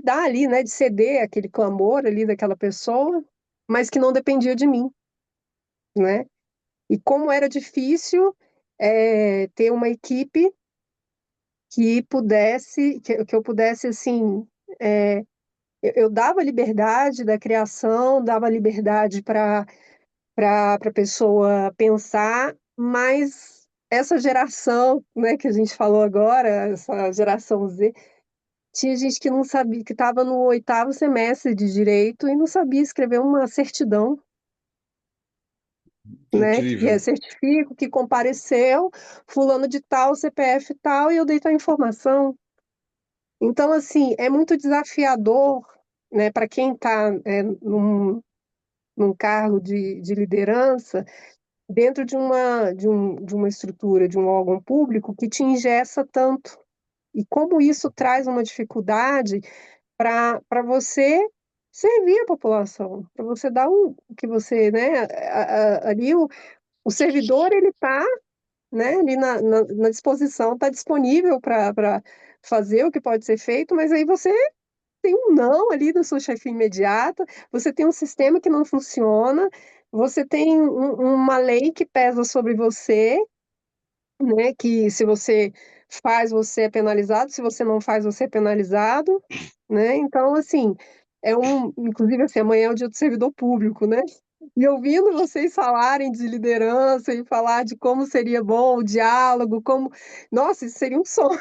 S4: dar ali, né? De ceder aquele clamor ali daquela pessoa, mas que não dependia de mim, né? E como era difícil ter uma equipe que eu pudesse assim é, eu dava liberdade da criação, dava liberdade para a pessoa pensar, mas essa geração, né, que a gente falou agora, essa geração Z, tinha gente que não sabia, que estava no oitavo semestre de direito e não sabia escrever uma certidão, né, que é
S2: Incrível.
S4: certifico, que compareceu, fulano de tal, CPF tal, e eu dei tal informação. Então, assim, é muito desafiador, né, para quem está num cargo de liderança, dentro de uma estrutura, de um órgão público que te engessa tanto. E como isso traz uma dificuldade para você servir a população, para você dar o que você, né, ali o servidor ele está, né, ali na disposição, está disponível para fazer o que pode ser feito, mas aí você tem um não ali da sua chefia imediata, você tem um sistema que não funciona, você tem uma lei que pesa sobre você, né? Que se você faz, você é penalizado, se você não faz, você é penalizado, né? Então, assim, inclusive assim, amanhã é o dia do servidor público, né? E ouvindo vocês falarem de liderança e falar de como seria bom o diálogo, como, nossa, isso seria um sonho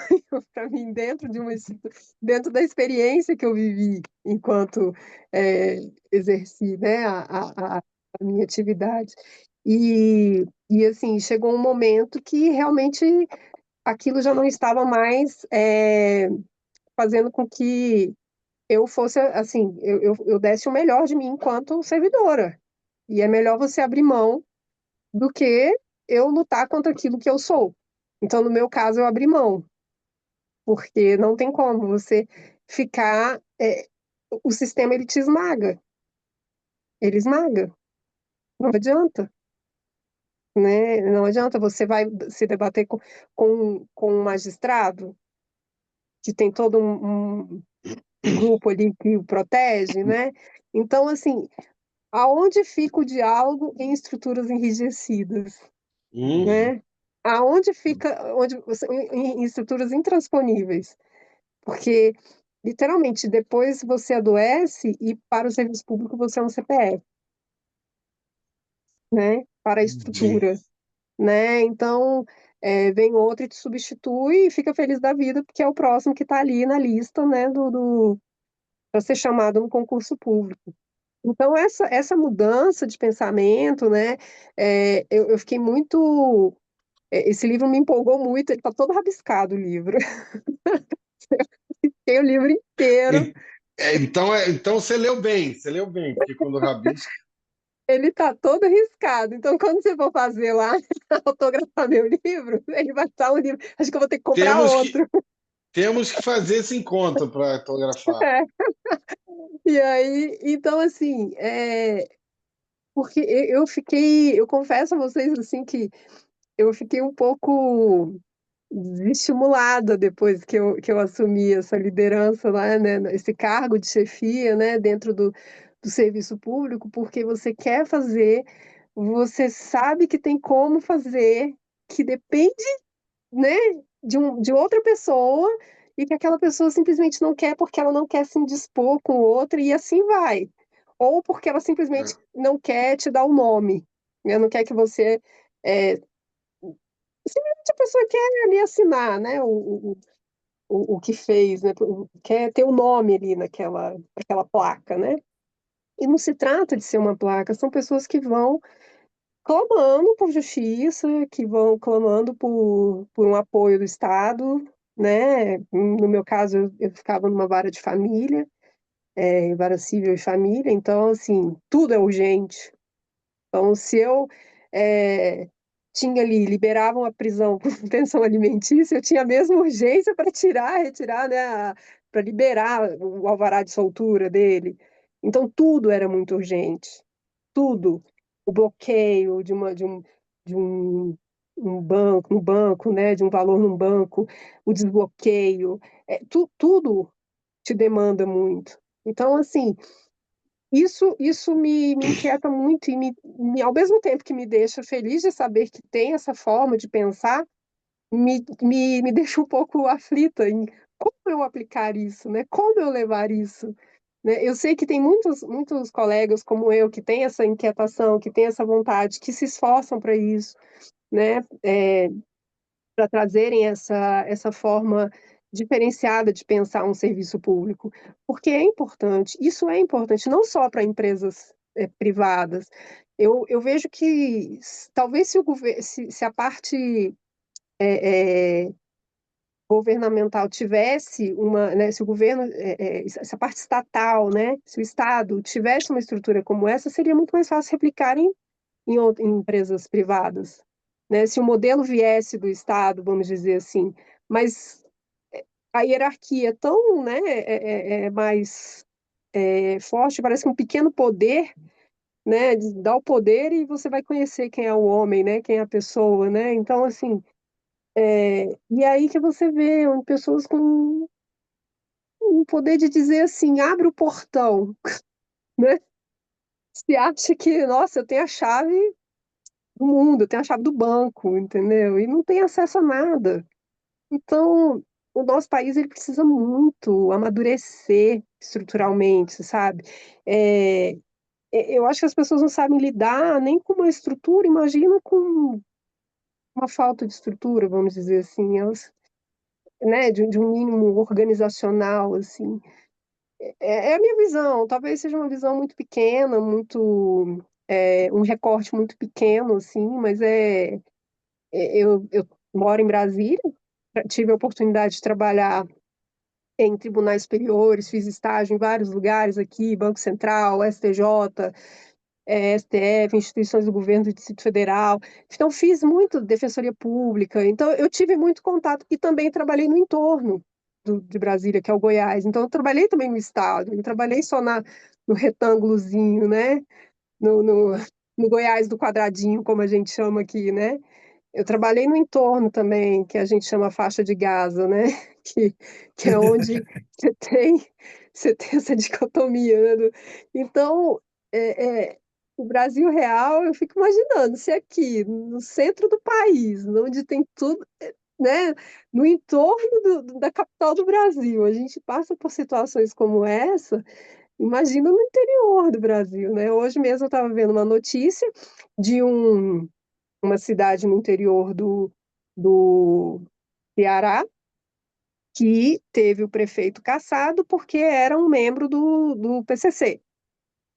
S4: para mim dentro da experiência que eu vivi enquanto é, exerci, né, a minha atividade. E assim, chegou um momento que realmente aquilo já não estava mais fazendo com que eu fosse, assim, eu desse o melhor de mim enquanto servidora. E é melhor você abrir mão do que eu lutar contra aquilo que eu sou. Então, no meu caso, eu abri mão, porque não tem como você ficar. O sistema ele te esmaga, ele esmaga, não adianta. Né? Não adianta, você vai se debater com um magistrado que tem todo um grupo ali que o protege, né? Então, assim, aonde fica o diálogo em estruturas enrijecidas,
S2: Uhum.
S4: né? Aonde fica, em estruturas intransponíveis? Porque, literalmente, depois você adoece e para o serviço público você é um CPF, né? Para a
S2: Sim.
S4: estrutura. Né? Então, vem outro e te substitui e fica feliz da vida, porque é o próximo que está ali na lista, né, para ser chamado no concurso público. Então, essa mudança de pensamento, né, eu fiquei muito. Esse livro me empolgou muito, ele está todo rabiscado, o livro. Tem o livro inteiro.
S2: Então você leu bem, porque quando rabisca.
S4: ele tá todo riscado. Então, quando você for fazer lá, autografar meu livro, ele vai estar um livro. Acho que eu vou ter que comprar
S2: Temos que,
S4: outro.
S2: temos que fazer esse encontro para autografar.
S4: É. E aí, então, assim, porque eu confesso a vocês, assim, que eu fiquei um pouco desestimulada depois que eu assumi essa liderança lá, né, esse cargo de chefia, né, dentro do serviço público, porque você quer fazer, você sabe que tem como fazer, que depende, né, de outra pessoa, e que aquela pessoa simplesmente não quer porque ela não quer se indispor com outra, e assim vai. Ou porque ela simplesmente
S2: É,
S4: não quer te dar o nome, né, não quer que você. é, Simplesmente a pessoa quer ali assinar, né, o que fez, né, quer ter o nome ali naquela placa, né? E não se trata de ser uma placa, são pessoas que vão clamando por justiça, que vão clamando por um apoio do Estado, né? No meu caso, eu ficava numa vara de família, vara civil e família, então, assim, tudo é urgente. Então, se eu tinha ali, liberavam a prisão por pensão alimentícia, eu tinha a mesma urgência para retirar, né, para liberar o alvará de soltura dele. Então, tudo era muito urgente, tudo. O bloqueio de um banco, no banco, né, de um valor num banco, o desbloqueio, tudo te demanda muito. Então, assim, isso me inquieta muito e ao mesmo tempo que me deixa feliz de saber que tem essa forma de pensar, me deixa um pouco aflita em como eu aplicar isso, né? Como eu levar isso, né? Eu sei que tem muitos colegas como eu que têm essa inquietação, que têm essa vontade, que se esforçam para isso, né? Para trazerem essa forma diferenciada de pensar um serviço público, porque isso é importante não só para empresas privadas. Eu vejo que talvez se a parte governamental tivesse né, se o governo, se a parte estatal, né, se o Estado tivesse uma estrutura como essa, seria muito mais fácil replicar em empresas privadas, né? Se o modelo viesse do Estado, vamos dizer assim, mas a hierarquia é tão, né, mais forte, parece que um pequeno poder, né, dá o poder e você vai conhecer quem é o homem, né, quem é a pessoa, né? Então, assim, e aí que você vê pessoas com um poder de dizer assim, abre o portão, né? Se acha que, nossa, eu tenho a chave do mundo, eu tenho a chave do banco, entendeu? E não tem acesso a nada. Então, o nosso país ele precisa muito amadurecer estruturalmente, sabe? É, eu acho que as pessoas não sabem lidar nem com uma estrutura, imagina com uma falta de estrutura, vamos dizer assim, elas, né, de um mínimo organizacional, assim. É a minha visão, talvez seja uma visão muito pequena, um recorte muito pequeno, assim, mas eu moro em Brasília, tive a oportunidade de trabalhar em tribunais superiores, fiz estágio em vários lugares aqui, Banco Central, STJ, STF, instituições do governo do Distrito Federal. Então, fiz muito defensoria pública. Então, eu tive muito contato e também trabalhei no entorno de Brasília, que é o Goiás. Então, eu trabalhei também no estado, não trabalhei só no retângulozinho, né? No, no, no Goiás do quadradinho, como a gente chama aqui, né? Eu trabalhei no entorno também, que a gente chama faixa de Gaza, né? Que, que é onde você tem, você tem essa dicotomia, né? Então, é, é, o Brasil real, eu fico imaginando se aqui, no centro do país, onde tem tudo, né? No entorno da capital do Brasil, a gente passa por situações como essa, imagina no interior do Brasil, né? Hoje mesmo eu estava vendo uma notícia de uma cidade no interior do Ceará, que teve o prefeito cassado porque era um membro do PCC.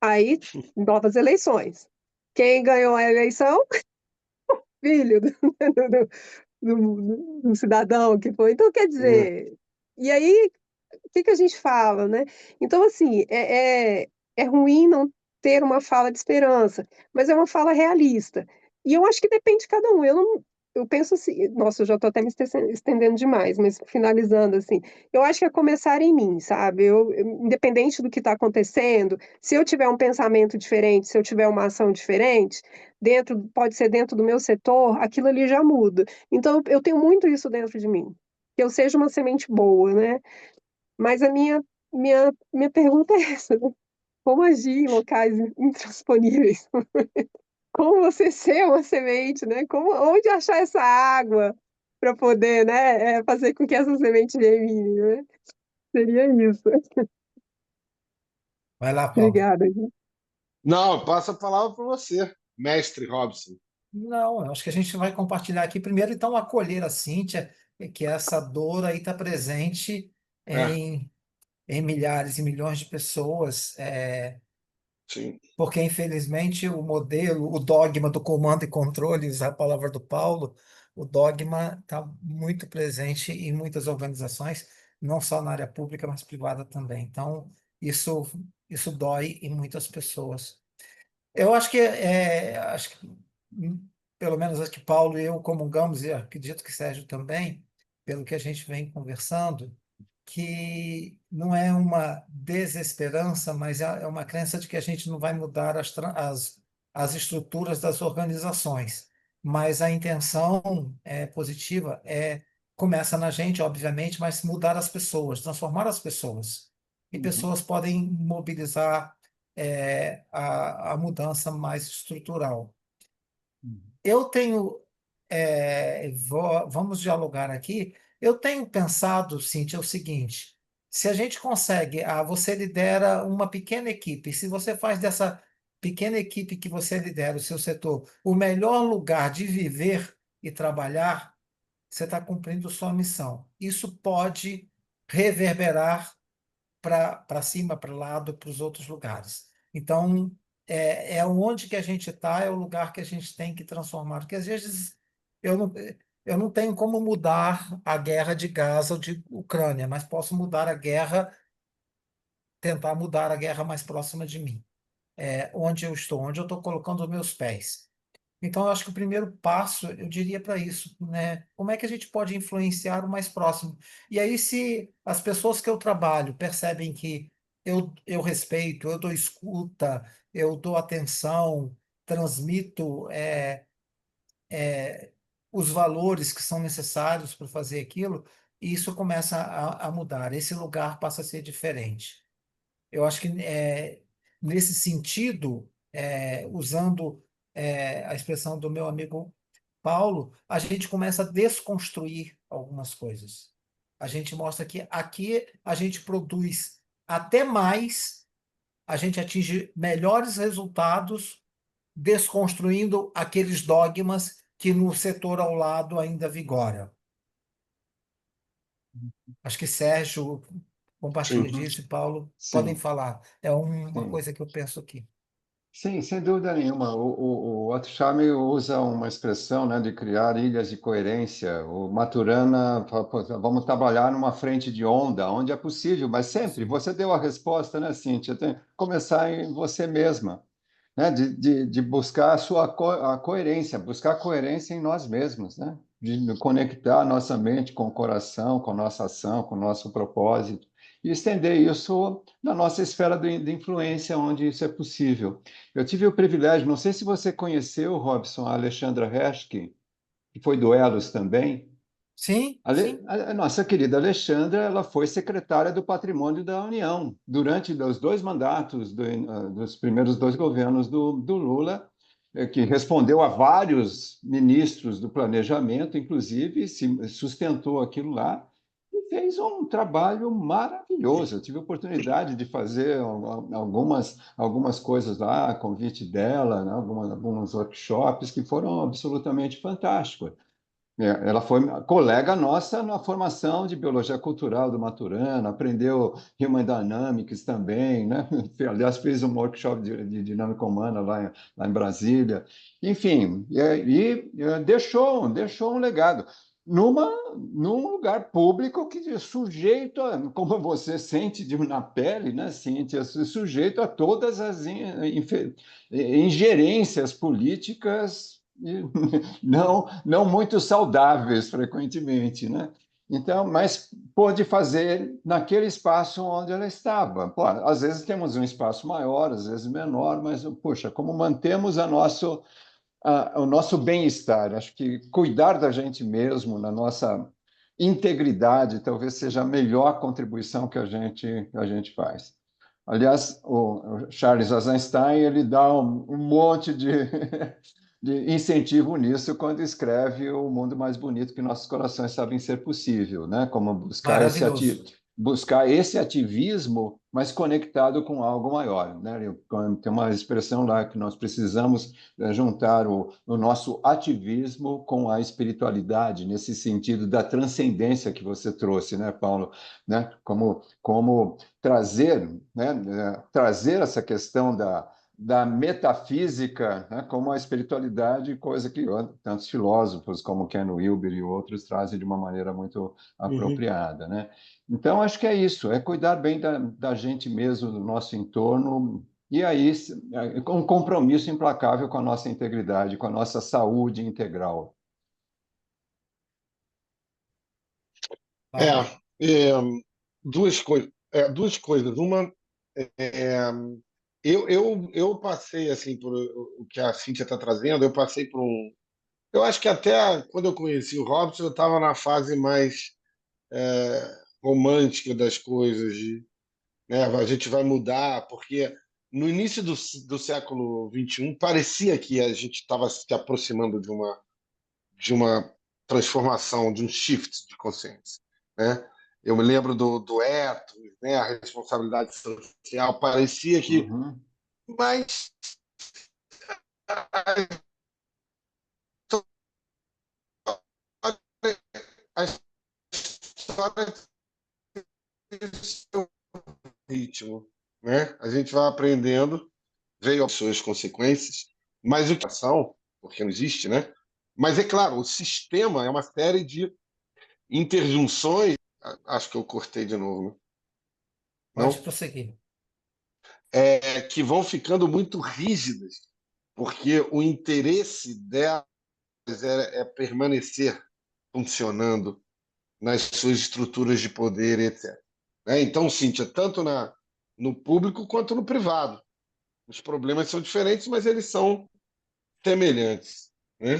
S4: Aí, novas eleições. Quem ganhou a eleição? Filho do cidadão que foi. Então, quer
S2: é.
S4: dizer, e aí, o que a gente fala, né? Então, assim, é ruim não. ter uma fala de esperança, mas é uma fala realista. E eu acho que depende de cada um. Eu não, eu penso assim, nossa, eu já estou até me estendendo demais, mas finalizando assim, eu acho que é começar em mim, sabe? Independente do que está acontecendo, se eu tiver um pensamento diferente, se eu tiver uma ação diferente, pode ser dentro do meu setor, aquilo ali já muda. Então, eu tenho muito isso dentro de mim, que eu seja uma semente boa, né? Mas minha pergunta é essa, né? Como agir em locais intransponíveis? Como você ser uma semente, né? Onde achar essa água para poder, né, fazer com que essa semente germine, né? Seria isso.
S1: Vai lá, Paulo.
S4: Obrigada.
S2: Não, eu passo a palavra para você, mestre Robson.
S1: Não, eu acho que a gente vai compartilhar aqui primeiro, então, acolher a Cíntia, que essa dor aí está presente
S2: É,
S1: em, em milhares e milhões de pessoas,
S2: sim.
S1: porque, infelizmente, o modelo, o dogma do comando e controle, usar a palavra do Paulo, o dogma está muito presente em muitas organizações, não só na área pública, mas privada também. Então, isso, isso dói em muitas pessoas. Eu acho que, pelo menos acho que Paulo e eu comungamos, e acredito que Sérgio também, pelo que a gente vem conversando, que não é uma desesperança, mas é uma crença de que a gente não vai mudar as estruturas das organizações. Mas a intenção positiva começa na gente, obviamente, mas mudar as pessoas, transformar as pessoas. E
S3: Uhum.
S1: pessoas podem mobilizar a mudança mais estrutural.
S3: Uhum.
S1: Eu tenho, vamos dialogar aqui. Eu tenho pensado, Cíntia, o seguinte: se a gente consegue, você lidera uma pequena equipe, se você faz dessa pequena equipe que você lidera, o seu setor, o melhor lugar de viver e trabalhar, você está cumprindo sua missão. Isso pode reverberar para cima, para o lado, para os outros lugares. Então, onde que a gente está, é o lugar que a gente tem que transformar. Porque às vezes eu não, eu não tenho como mudar a guerra de Gaza ou de Ucrânia, mas posso mudar a guerra, tentar mudar a guerra mais próxima de mim. Onde eu estou, onde eu estou colocando os meus pés. Então, eu acho que o primeiro passo, eu diria para isso, né? Como é que a gente pode influenciar o mais próximo? E aí, se as pessoas que eu trabalho percebem que eu respeito, eu dou escuta, eu dou atenção, transmito os valores que são necessários para fazer aquilo, isso começa a mudar. Esse lugar passa a ser diferente. Eu acho que nesse sentido, usando a expressão do meu amigo Paulo, a gente começa a desconstruir algumas coisas. A gente mostra que aqui a gente produz até mais, a gente atinge melhores resultados desconstruindo aqueles dogmas que no setor ao lado ainda vigora. Acho que Sérgio compartilha
S2: Sim.
S3: Uhum.
S1: disso e Paulo podem
S3: Sim,
S1: falar. É uma
S3: sim.
S1: coisa que eu penso aqui.
S3: Sim, sem dúvida nenhuma. O Otto Scharmer usa uma expressão, né, de criar ilhas de coerência. O Maturana fala: "Pô, vamos trabalhar numa frente de onda, onde é possível, mas sempre,
S1: Sim.
S3: você deu a resposta, né, Cíntia? Tem que começar em você mesma, né, de buscar a coerência, buscar coerência em nós mesmos, né? De conectar a nossa mente com o coração, com a nossa ação, com o nosso propósito, e estender isso na nossa esfera de influência, onde isso é possível. Eu tive o privilégio, não sei se você conheceu, Robson, a Alexandra Reschke, que foi do Elos também.
S1: Sim, sim.
S3: A nossa querida Alexandra, ela foi secretária do Patrimônio da União durante os dois mandatos dos primeiros dois governos do Lula, que respondeu a vários ministros do planejamento, inclusive se sustentou aquilo lá e fez um trabalho maravilhoso. Eu tive a oportunidade de fazer algumas coisas lá, a convite dela, né, alguns workshops que foram absolutamente fantásticos. Ela foi colega nossa na formação de biologia cultural do Maturana, aprendeu Human Dynamics também, né? Aliás, fez um workshop de dinâmica humana lá em Brasília. Enfim, deixou um legado. num lugar público que é sujeito a, como você sente na pele, né, Cíntia, sujeito a todas as ingerências políticas não muito saudáveis, frequentemente, né? Então, mas pôde fazer naquele espaço onde ela estava. Pô, às vezes temos um espaço maior, às vezes menor, mas, poxa, como mantemos o nosso bem-estar? Acho que cuidar da gente mesmo, na nossa integridade, talvez seja a melhor contribuição que a gente faz. Aliás, o Charles Eisenstein ele dá um monte de incentivo nisso quando escreve O Mundo Mais Bonito que Nossos Corações Sabem Ser Possível, né? Como
S1: Maravilhoso.
S3: buscar esse ativismo, mas conectado com algo maior, né? Tem uma expressão lá que nós precisamos juntar o nosso ativismo com a espiritualidade, nesse sentido da transcendência que você trouxe, né, Paulo? Né? Como trazer, né, trazer essa questão da metafísica, né, como a espiritualidade, coisa que tantos filósofos como Ken Wilber e outros trazem de uma maneira muito
S2: Uhum.
S3: apropriada, né? Então, acho que é isso, é cuidar bem da gente mesmo, do nosso entorno, e aí com um compromisso implacável com a nossa integridade, com a nossa saúde integral.
S2: É,
S1: Bárbara.
S2: é, duas coisas. Uma, é, eu passei assim por o que a Cíntia está trazendo. Eu passei por um. Eu acho que até quando eu conheci o Robson, eu estava na fase mais romântica das coisas, né? A gente vai mudar, porque no início do século XXI parecia que a gente estava se aproximando de uma transformação, de um shift de consciência, né? Eu me lembro do ethos, né? A responsabilidade social, parecia que,
S3: Uhum,
S2: mas a história tem seu ritmo, né? A gente vai aprendendo, veio as suas consequências, mas o que são, porque não existe, né? Mas é claro, o sistema é uma série de interjunções. Acho que eu cortei de novo, né?
S1: Pode
S2: Não?
S1: prosseguir.
S2: Que vão ficando muito rígidas, porque o interesse delas é permanecer funcionando nas suas estruturas de poder, etc. Né? Então, Cíntia, tanto no público quanto no privado. Os problemas são diferentes, mas eles são semelhantes. Né?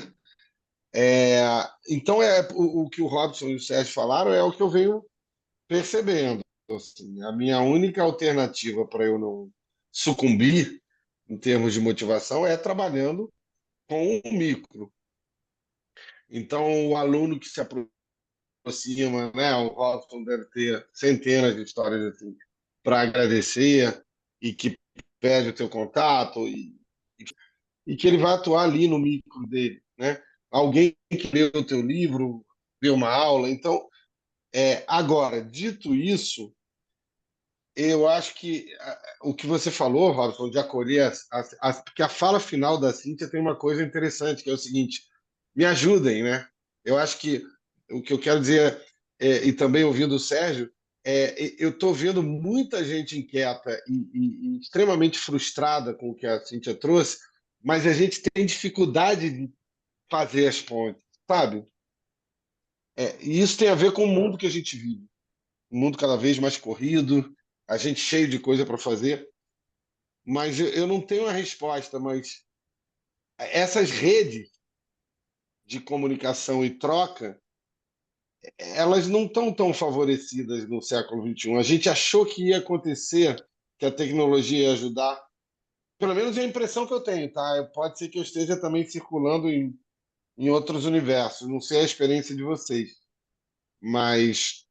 S2: É, então, o que o Robson e o Sérgio falaram é o que eu venho percebendo. Assim, a minha única alternativa para eu não sucumbir em termos de motivação é trabalhando com o micro. Então, o aluno que se aproxima, né, o Robson deve ter centenas de histórias assim para agradecer e que pede o teu contato e que ele vai atuar ali no micro dele, né? Alguém que leu o teu livro, deu uma aula. Então, agora, dito isso, eu acho que o que você falou, Robson, de acolher porque a fala final da Cíntia tem uma coisa interessante, que é o seguinte: me ajudem, né? Eu acho que o que eu quero dizer, e também ouvindo o Sérgio, eu estou vendo muita gente inquieta e extremamente frustrada com o que a Cíntia trouxe, mas a gente tem dificuldade de fazer as pontes, sabe? E isso tem a ver com o mundo que a gente vive, um mundo cada vez mais corrido, a gente cheio de coisa para fazer. Mas eu não tenho a resposta, mas essas redes de comunicação e troca, elas não estão tão favorecidas no século XXI. A gente achou que ia acontecer, que a tecnologia ia ajudar. Pelo menos é a impressão que eu tenho, tá? Pode ser que eu esteja também circulando em outros universos. Não sei a experiência de vocês, mas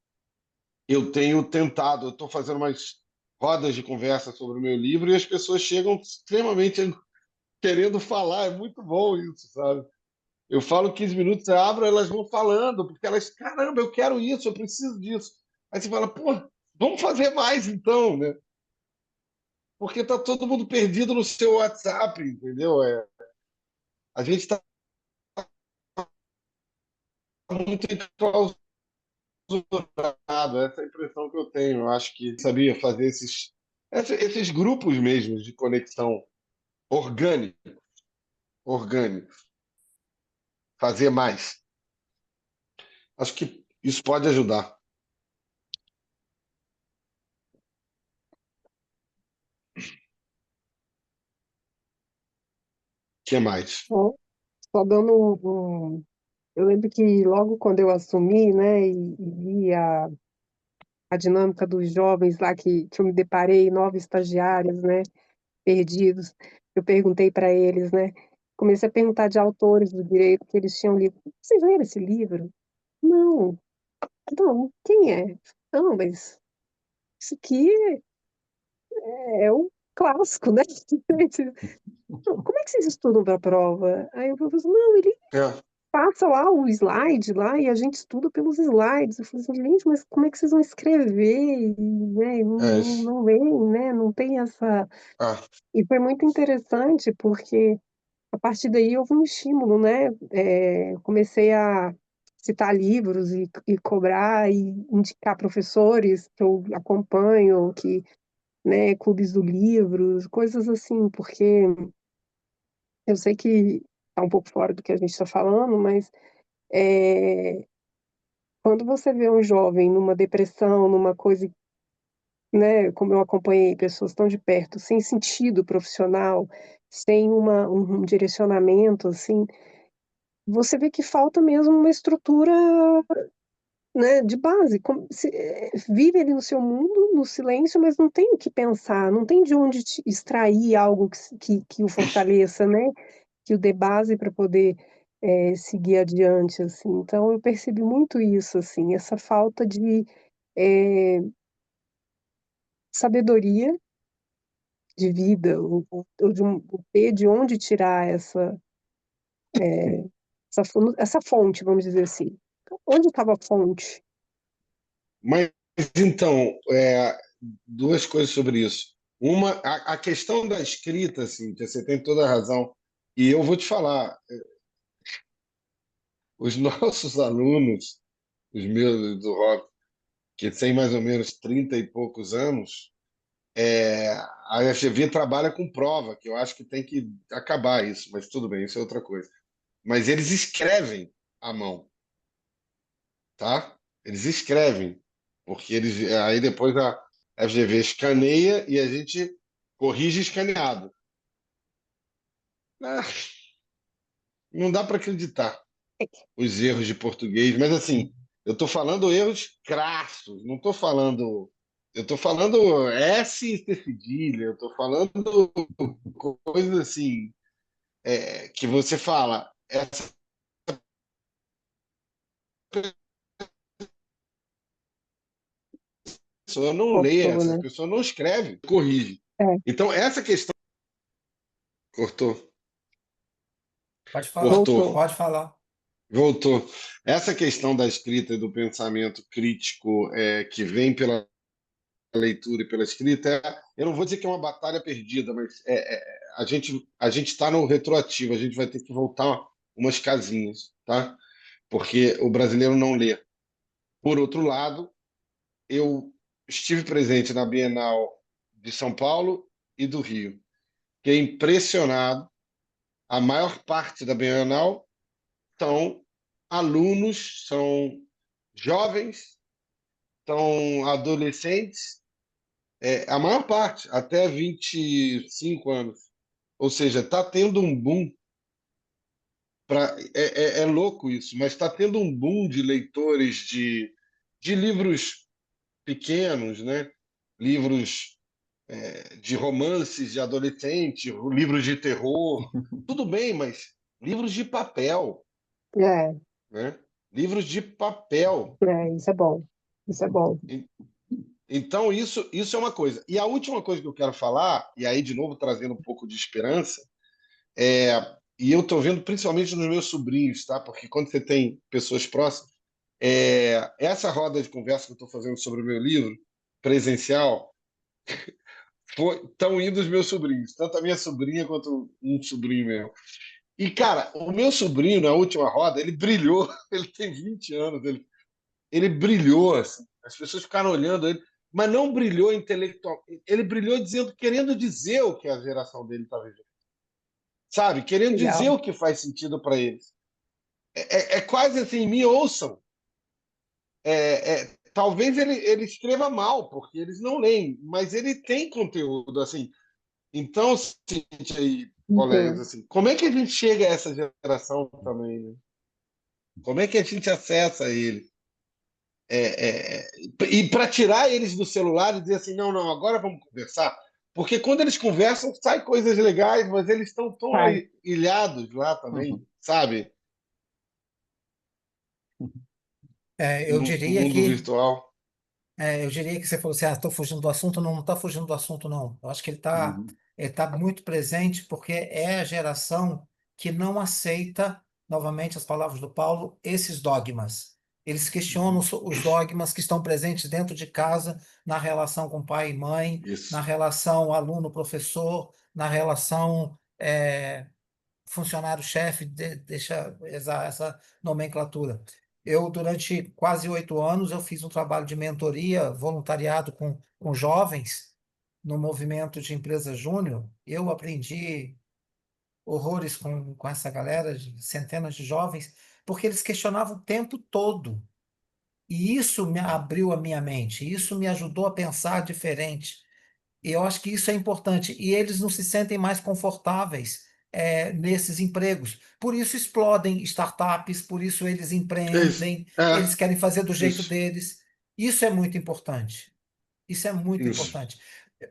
S2: eu tenho tentado. Eu estou fazendo umas rodas de conversa sobre o meu livro e as pessoas chegam extremamente querendo falar. É muito bom isso, sabe? Eu falo 15 minutos, eu abro, elas vão falando, porque elas, caramba, eu quero isso, eu preciso disso. Aí você fala, pô, vamos fazer mais então, né? Porque tá todo mundo perdido no seu WhatsApp, entendeu? A gente está muito enclausurado, essa é a impressão que eu tenho. Eu acho que sabia fazer esses grupos mesmo de conexão orgânico, orgânico, fazer mais. Acho que isso pode ajudar. O que mais?
S4: Só dando eu lembro que logo quando eu assumi, né, e vi a dinâmica dos jovens lá que eu me deparei, 9 estagiários, né, perdidos, eu perguntei para eles, né, comecei a perguntar de autores do direito que eles tinham lido. Vocês leram esse livro? Não, não, quem é? Não, mas isso aqui é um clássico, né? Como é que vocês estudam para a prova? Aí o professor, não, ele
S2: É,
S4: passa lá o slide lá e a gente estuda pelos slides. Eu falei assim, gente, mas como é que vocês vão escrever? E, né,
S2: é,
S4: não vem, né? Não tem essa.
S2: ah,
S4: E foi muito interessante porque a partir daí houve um estímulo, né? Comecei a citar livros e cobrar e indicar professores que eu acompanho, que, né, clubes do livros, coisas assim, porque eu sei que está um pouco fora do que a gente está falando, mas é, quando você vê um jovem numa depressão, numa coisa, né, como eu acompanhei pessoas tão de perto, sem sentido profissional, sem um direcionamento, assim, você vê que falta mesmo uma estrutura, né, de base. Vive ali no seu mundo, no silêncio, mas não tem o que pensar, não tem de onde extrair algo que o fortaleça, né? Que o dê base para poder seguir adiante, assim. Então, eu percebi muito isso, assim, essa falta de eh, sabedoria de vida, ou ou ter de onde tirar essa fonte, vamos dizer assim. Onde estava a fonte?
S2: mas então, duas coisas sobre isso. Uma, a questão da escrita, assim, que você tem toda a razão. E eu vou te falar, os nossos alunos, os meus do rock, que têm mais ou menos 30 e poucos anos, a FGV trabalha com prova, que eu acho que tem que acabar isso, mas tudo bem, isso é outra coisa. Mas eles escrevem à mão, tá? Eles escrevem, porque aí depois a FGV escaneia e a gente corrige escaneado. Ah, não dá para acreditar os erros de português, mas assim, eu estou falando erros crassos, não estou falando. Eu estou falando S e C cedilha, eu estou falando coisas assim, que você fala, essa pessoa não lê,
S4: Cortou,
S2: essa
S4: né?
S2: pessoa não escreve, corrige.
S4: É,
S2: Então, essa questão. Cortou,
S1: Pode falar,
S2: cortou,
S4: voltou.
S1: pode falar.
S2: voltou. Essa questão da escrita e do pensamento crítico que vem pela leitura e pela escrita, eu não vou dizer que é uma batalha perdida, mas a gente está no retroativo, a gente vai ter que voltar umas casinhas, tá? Porque o brasileiro não lê. Por outro lado, eu estive presente na Bienal de São Paulo e do Rio. Fiquei impressionado. A maior parte da Bienal são alunos, são jovens, são adolescentes, a maior parte, até 25 anos. Ou seja, está tendo um boom. É louco isso, mas está tendo um boom de leitores de livros pequenos, né? Livros de romances de adolescente, livros de terror. Tudo bem, mas livros de papel,
S4: É,
S2: né? Livros de papel.
S4: isso é bom. Isso é bom.
S2: Então, isso é uma coisa. E a última coisa que eu quero falar, e aí, de novo, trazendo um pouco de esperança, é, e eu estou vendo principalmente nos meus sobrinhos, tá? Porque quando você tem pessoas próximas, essa roda de conversa que eu estou fazendo sobre o meu livro, presencial, estão indo os meus sobrinhos, tanto a minha sobrinha quanto um sobrinho meu. E, cara, o meu sobrinho, na última roda, ele brilhou. Ele tem 20 anos. Ele brilhou, assim. As pessoas ficaram olhando ele, mas não brilhou intelectual. Ele brilhou dizendo, querendo dizer o que a geração dele está vivendo. Sabe? Querendo dizer
S4: Legal.
S2: o que faz sentido para eles. É quase assim, me ouçam. Talvez ele escreva mal, porque eles não leem, mas ele tem conteúdo, assim. Então, gente aí, colegas,
S4: Uhum.
S2: assim, como é que a gente chega a essa geração também, né? Como é que a gente acessa ele? E para tirar eles do celular e dizer assim, não, não, agora vamos conversar. Porque quando eles conversam, sai coisas legais, mas eles estão tão
S4: Vai.
S2: ilhados lá também,
S3: Uhum.
S2: sabe?
S1: Eu
S2: No
S1: diria
S2: mundo
S1: que
S2: virtual.
S1: eu diria que você falou assim, estou fugindo do assunto. Não, não está fugindo do assunto, não. Eu acho que
S3: Uhum.
S1: ele tá muito presente porque é a geração que não aceita, novamente as palavras do Paulo, esses dogmas. Eles questionam
S3: Uhum.
S1: os dogmas que estão presentes dentro de casa, na relação com pai e mãe, na
S2: Isso.
S1: relação aluno-professor, na relação funcionário-chefe, deixa essa nomenclatura. Eu, durante quase 8 anos, eu fiz um trabalho de mentoria, voluntariado com jovens no movimento de empresa júnior. Eu aprendi horrores com essa galera, centenas de jovens, porque eles questionavam o tempo todo. E isso me abriu a minha mente, isso me ajudou a pensar diferente. E eu acho que isso é importante. E eles não se sentem mais confortáveis nesses empregos. Por isso explodem startups, por isso eles
S2: É isso.
S1: empreendem, eles querem fazer do jeito
S2: Isso.
S1: deles. Isso é muito importante. Isso é muito
S2: Isso.
S1: importante.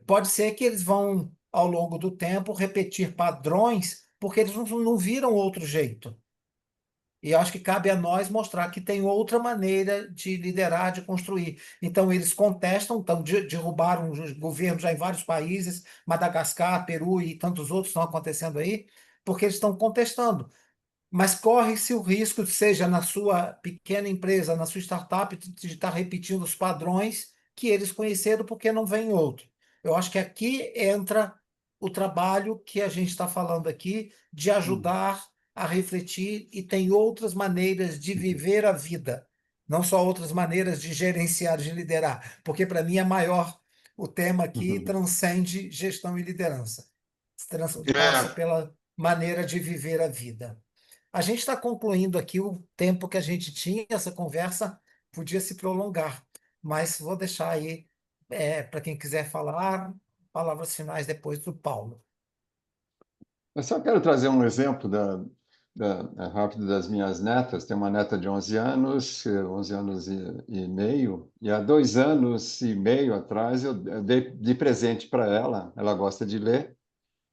S1: Pode ser que eles vão, ao longo do tempo, repetir padrões, porque eles não viram outro jeito. E eu acho que cabe a nós mostrar que tem outra maneira de liderar, de construir. Então, eles contestam, então, derrubaram os governos já em vários países, Madagascar, Peru e tantos outros estão acontecendo aí, porque eles estão contestando. Mas corre-se o risco, seja na sua pequena empresa, na sua startup, de estar repetindo os padrões que eles conheceram porque não vem outro. Eu acho que aqui entra o trabalho que a gente está falando aqui de
S3: Uhum.
S1: ajudar a refletir e tem outras maneiras de viver a vida, não só outras maneiras de gerenciar, de liderar, porque para mim é maior, o tema aqui
S3: Uhum.
S1: transcende gestão e liderança. Passa
S2: É,
S1: pela maneira de viver a vida. A gente está concluindo aqui o tempo que a gente tinha, essa conversa podia se prolongar, mas vou deixar aí para quem quiser falar, palavras finais depois do Paulo.
S3: Eu só quero trazer um exemplo rápido das minhas netas. Tem uma neta de 11 anos, 11 anos e meio, e há 2 anos e meio atrás eu dei de presente para ela gosta de ler,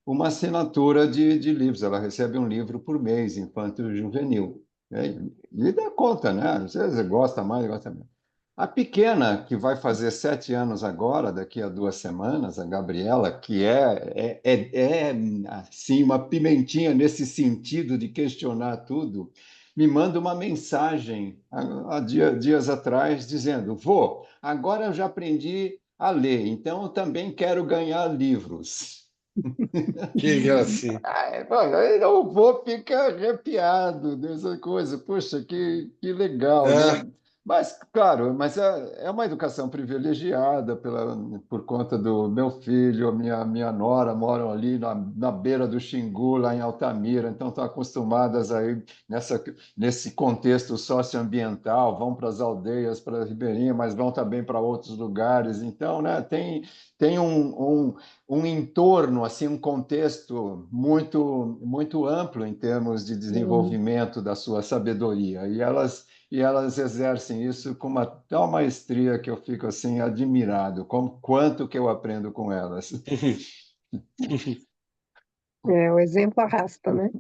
S3: uma assinatura de livros. Ela recebe um livro por mês, infanto e juvenil. E dá conta, né? Às vezes gosta mais, gosta menos. A pequena, que vai fazer 7 anos agora, daqui a 2 semanas, a Gabriela, que assim, uma pimentinha nesse sentido de questionar tudo, me manda uma mensagem há dias atrás dizendo: Vô, agora eu já aprendi a ler, então eu também quero ganhar livros.
S2: que gracinha.
S3: Mano, o vô fica arrepiado dessa coisa. Puxa, que legal,
S2: É,
S3: né? Mas, claro, é uma educação privilegiada por conta do meu filho, minha nora moram ali na beira do Xingu, lá em Altamira, então estão acostumadas aí nesse contexto socioambiental, vão para as aldeias, para a Ribeirinha, mas vão também para outros lugares. Então, né, tem um entorno, assim, um contexto muito amplo em termos de
S4: Hum.
S3: desenvolvimento da sua sabedoria. E elas exercem isso com uma tal maestria que eu fico assim admirado, como quanto que eu aprendo com elas.
S4: O exemplo arrasta, né?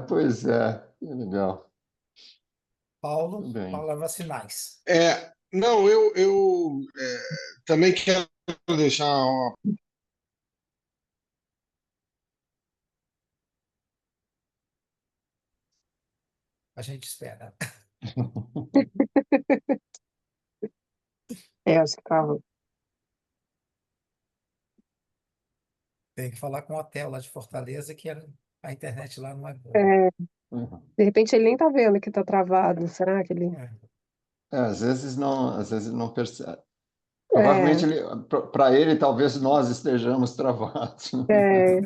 S3: Pois é, que legal.
S1: Paulo,
S3: Tudo bem.
S1: palavras finais.
S2: não, eu também quero deixar uma.
S1: A gente espera.
S4: Acho que tá.
S1: Tem que falar com o hotel lá de Fortaleza, que era a internet lá não é boa.
S4: É,
S3: Uhum.
S4: de repente ele nem tá vendo que tá travado. Será que ele.
S1: É.
S3: Às vezes não percebe.
S4: É,
S3: Provavelmente para ele, talvez nós estejamos travados.
S4: é,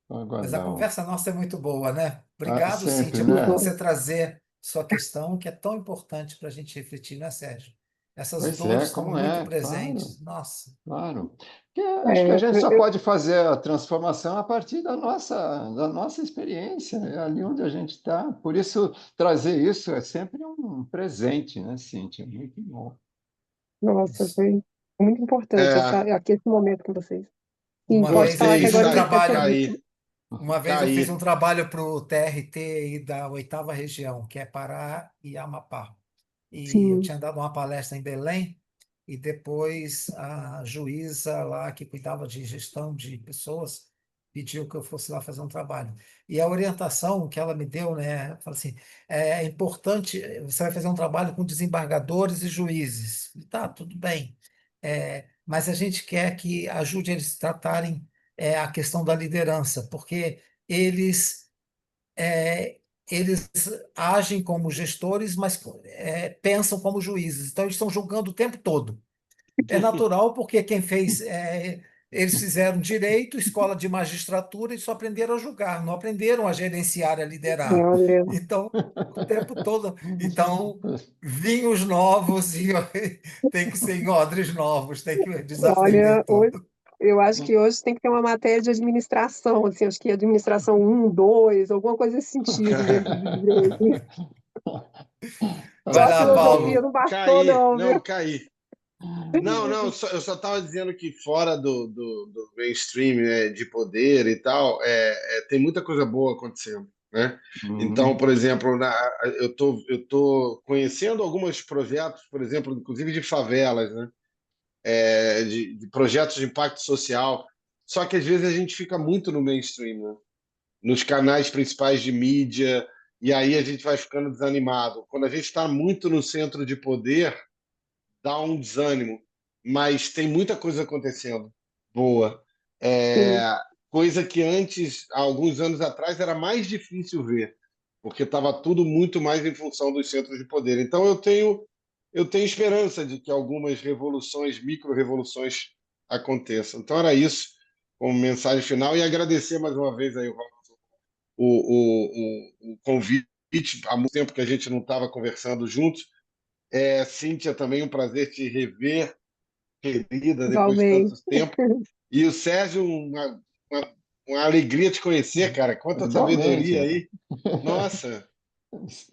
S3: Vamos
S1: Mas a
S3: aguardar.
S1: conversa nossa é muito boa, né? Obrigado,
S3: Sempre,
S1: Cíntia, por
S3: né?
S1: você trazer sua questão, que é tão importante para a gente refletir, né, Sérgio? Essas
S3: Pois é,
S1: dores estão
S3: como
S1: muito
S3: é, claro.
S1: presentes. Nossa,
S3: Claro. Que acho que a
S4: é,
S3: gente só pode fazer a transformação a partir da nossa experiência, é ali onde a gente está. Por isso, trazer isso é sempre um presente, né, Cíntia? Muito bom.
S4: nossa,
S1: isso.
S4: foi muito importante
S2: É,
S4: aqui esse momento com vocês. E
S1: Uma
S4: pode
S1: vez eu
S4: falar que
S1: fiz
S2: gostei,
S1: um
S4: agora ele quer ser
S1: trabalho,
S4: visto.
S1: uma vez eu fiz um
S2: Caí.
S1: trabalho para o TRT aí da oitava região, que é Pará e Amapá. E eu
S4: Sim,
S1: tinha dado uma palestra em Belém, e depois a juíza lá que cuidava de gestão de pessoas pediu que eu fosse lá fazer um trabalho. E a orientação que ela me deu, né, fala assim, é importante, você vai fazer um trabalho com desembargadores e juízes. Tá, tudo bem. Mas a gente quer que ajude eles a tratarem a questão da liderança, porque eles é, eles agem como gestores, mas pensam como juízes. Então, eles estão julgando o tempo todo. É natural, porque quem fez. Eles fizeram direito, escola de magistratura, e só aprenderam a julgar, não aprenderam a gerenciar, a liderar.
S4: olha,
S1: Então, o tempo todo. Então, vinhos novos e tem que ser em odres novos, tem que desaprender
S4: olha, hoje,
S1: tudo.
S4: eu acho que hoje tem que ter uma matéria de administração, assim, acho que administração um, 2, alguma coisa nesse sentido dentro do direito.
S1: Vai
S4: Só
S1: lá,
S4: filosofia
S1: Paulo.
S4: não bastou,
S2: Caí.
S4: não, viu?
S2: Não, caí. Não, não, eu só estava dizendo que fora do mainstream, né, de poder e tal, tem muita coisa boa acontecendo, né? Então,
S3: Uhum.
S2: por exemplo, eu tô conhecendo alguns projetos, por exemplo, inclusive de favelas, né? De projetos de impacto social. Só que às vezes a gente fica muito no mainstream, né? Nos canais principais de mídia, e aí a gente vai ficando desanimado. Quando a gente está muito no centro de poder, dá um desânimo, mas tem muita coisa acontecendo boa. É,
S4: Sim,
S2: coisa que antes, há alguns anos atrás, era mais difícil ver, porque estava tudo muito mais em função dos centros de poder. Então eu tenho esperança de que algumas revoluções, micro-revoluções aconteçam. Então era isso como mensagem final e agradecer mais uma vez aí o convite. Há muito tempo que a gente não estava conversando juntos. Cíntia, também um prazer te rever, querida, depois de tanto
S4: igualmente.
S2: tempo. E o Sérgio, uma alegria te conhecer, cara. Quanta
S3: Igualmente.
S2: sabedoria aí. Nossa,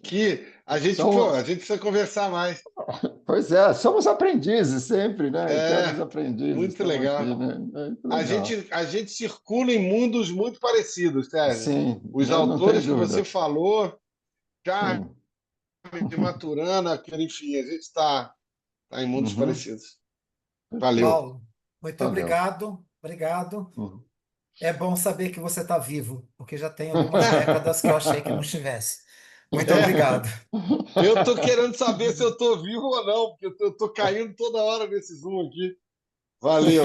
S2: que a gente, pô, a
S3: Somos,
S2: gente precisa conversar mais.
S3: pois é, somos aprendizes sempre, né? Eternos
S2: É,
S3: aprendizes,
S2: muito
S3: estamos aqui,
S2: legal.
S3: né? É muito
S2: A
S3: legal.
S2: gente, a gente circula em mundos muito parecidos, Sérgio.
S3: Sim,
S2: Os
S3: não tem
S2: autores que você
S3: dúvida.
S2: falou, Charles
S3: Sim.
S2: de Maturana, enfim, a gente está em mundos
S3: Uhum.
S2: parecidos.
S3: Perfeito.
S2: Valeu.
S1: Paulo, muito
S3: Valeu.
S1: obrigado. Obrigado.
S3: Uhum.
S1: É bom saber que você está vivo, porque já tem algumas décadas que eu achei que não estivesse. Muito obrigado.
S2: Eu tô querendo saber se eu tô vivo ou não, porque eu tô caindo toda hora nesse Zoom aqui. Valeu.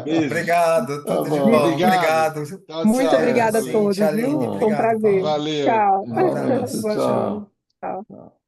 S2: Beijos.
S1: Obrigado,
S3: Tá
S1: tudo de
S3: bom.
S1: bom.
S2: Obrigado.
S1: Obrigado,
S2: Tchau,
S4: Muito
S2: tchau.
S3: É,
S4: obrigada a
S2: Valeu.
S1: Cintia,
S4: todos, viu?
S1: Aline.
S3: bom.
S4: Foi um
S1: Obrigado,
S4: prazer.
S1: Paulo.
S2: Valeu.
S4: Tchau.
S1: Um
S3: Igualmente,
S1: abraço.
S4: Boa noite.
S3: tchau.
S4: Tchau.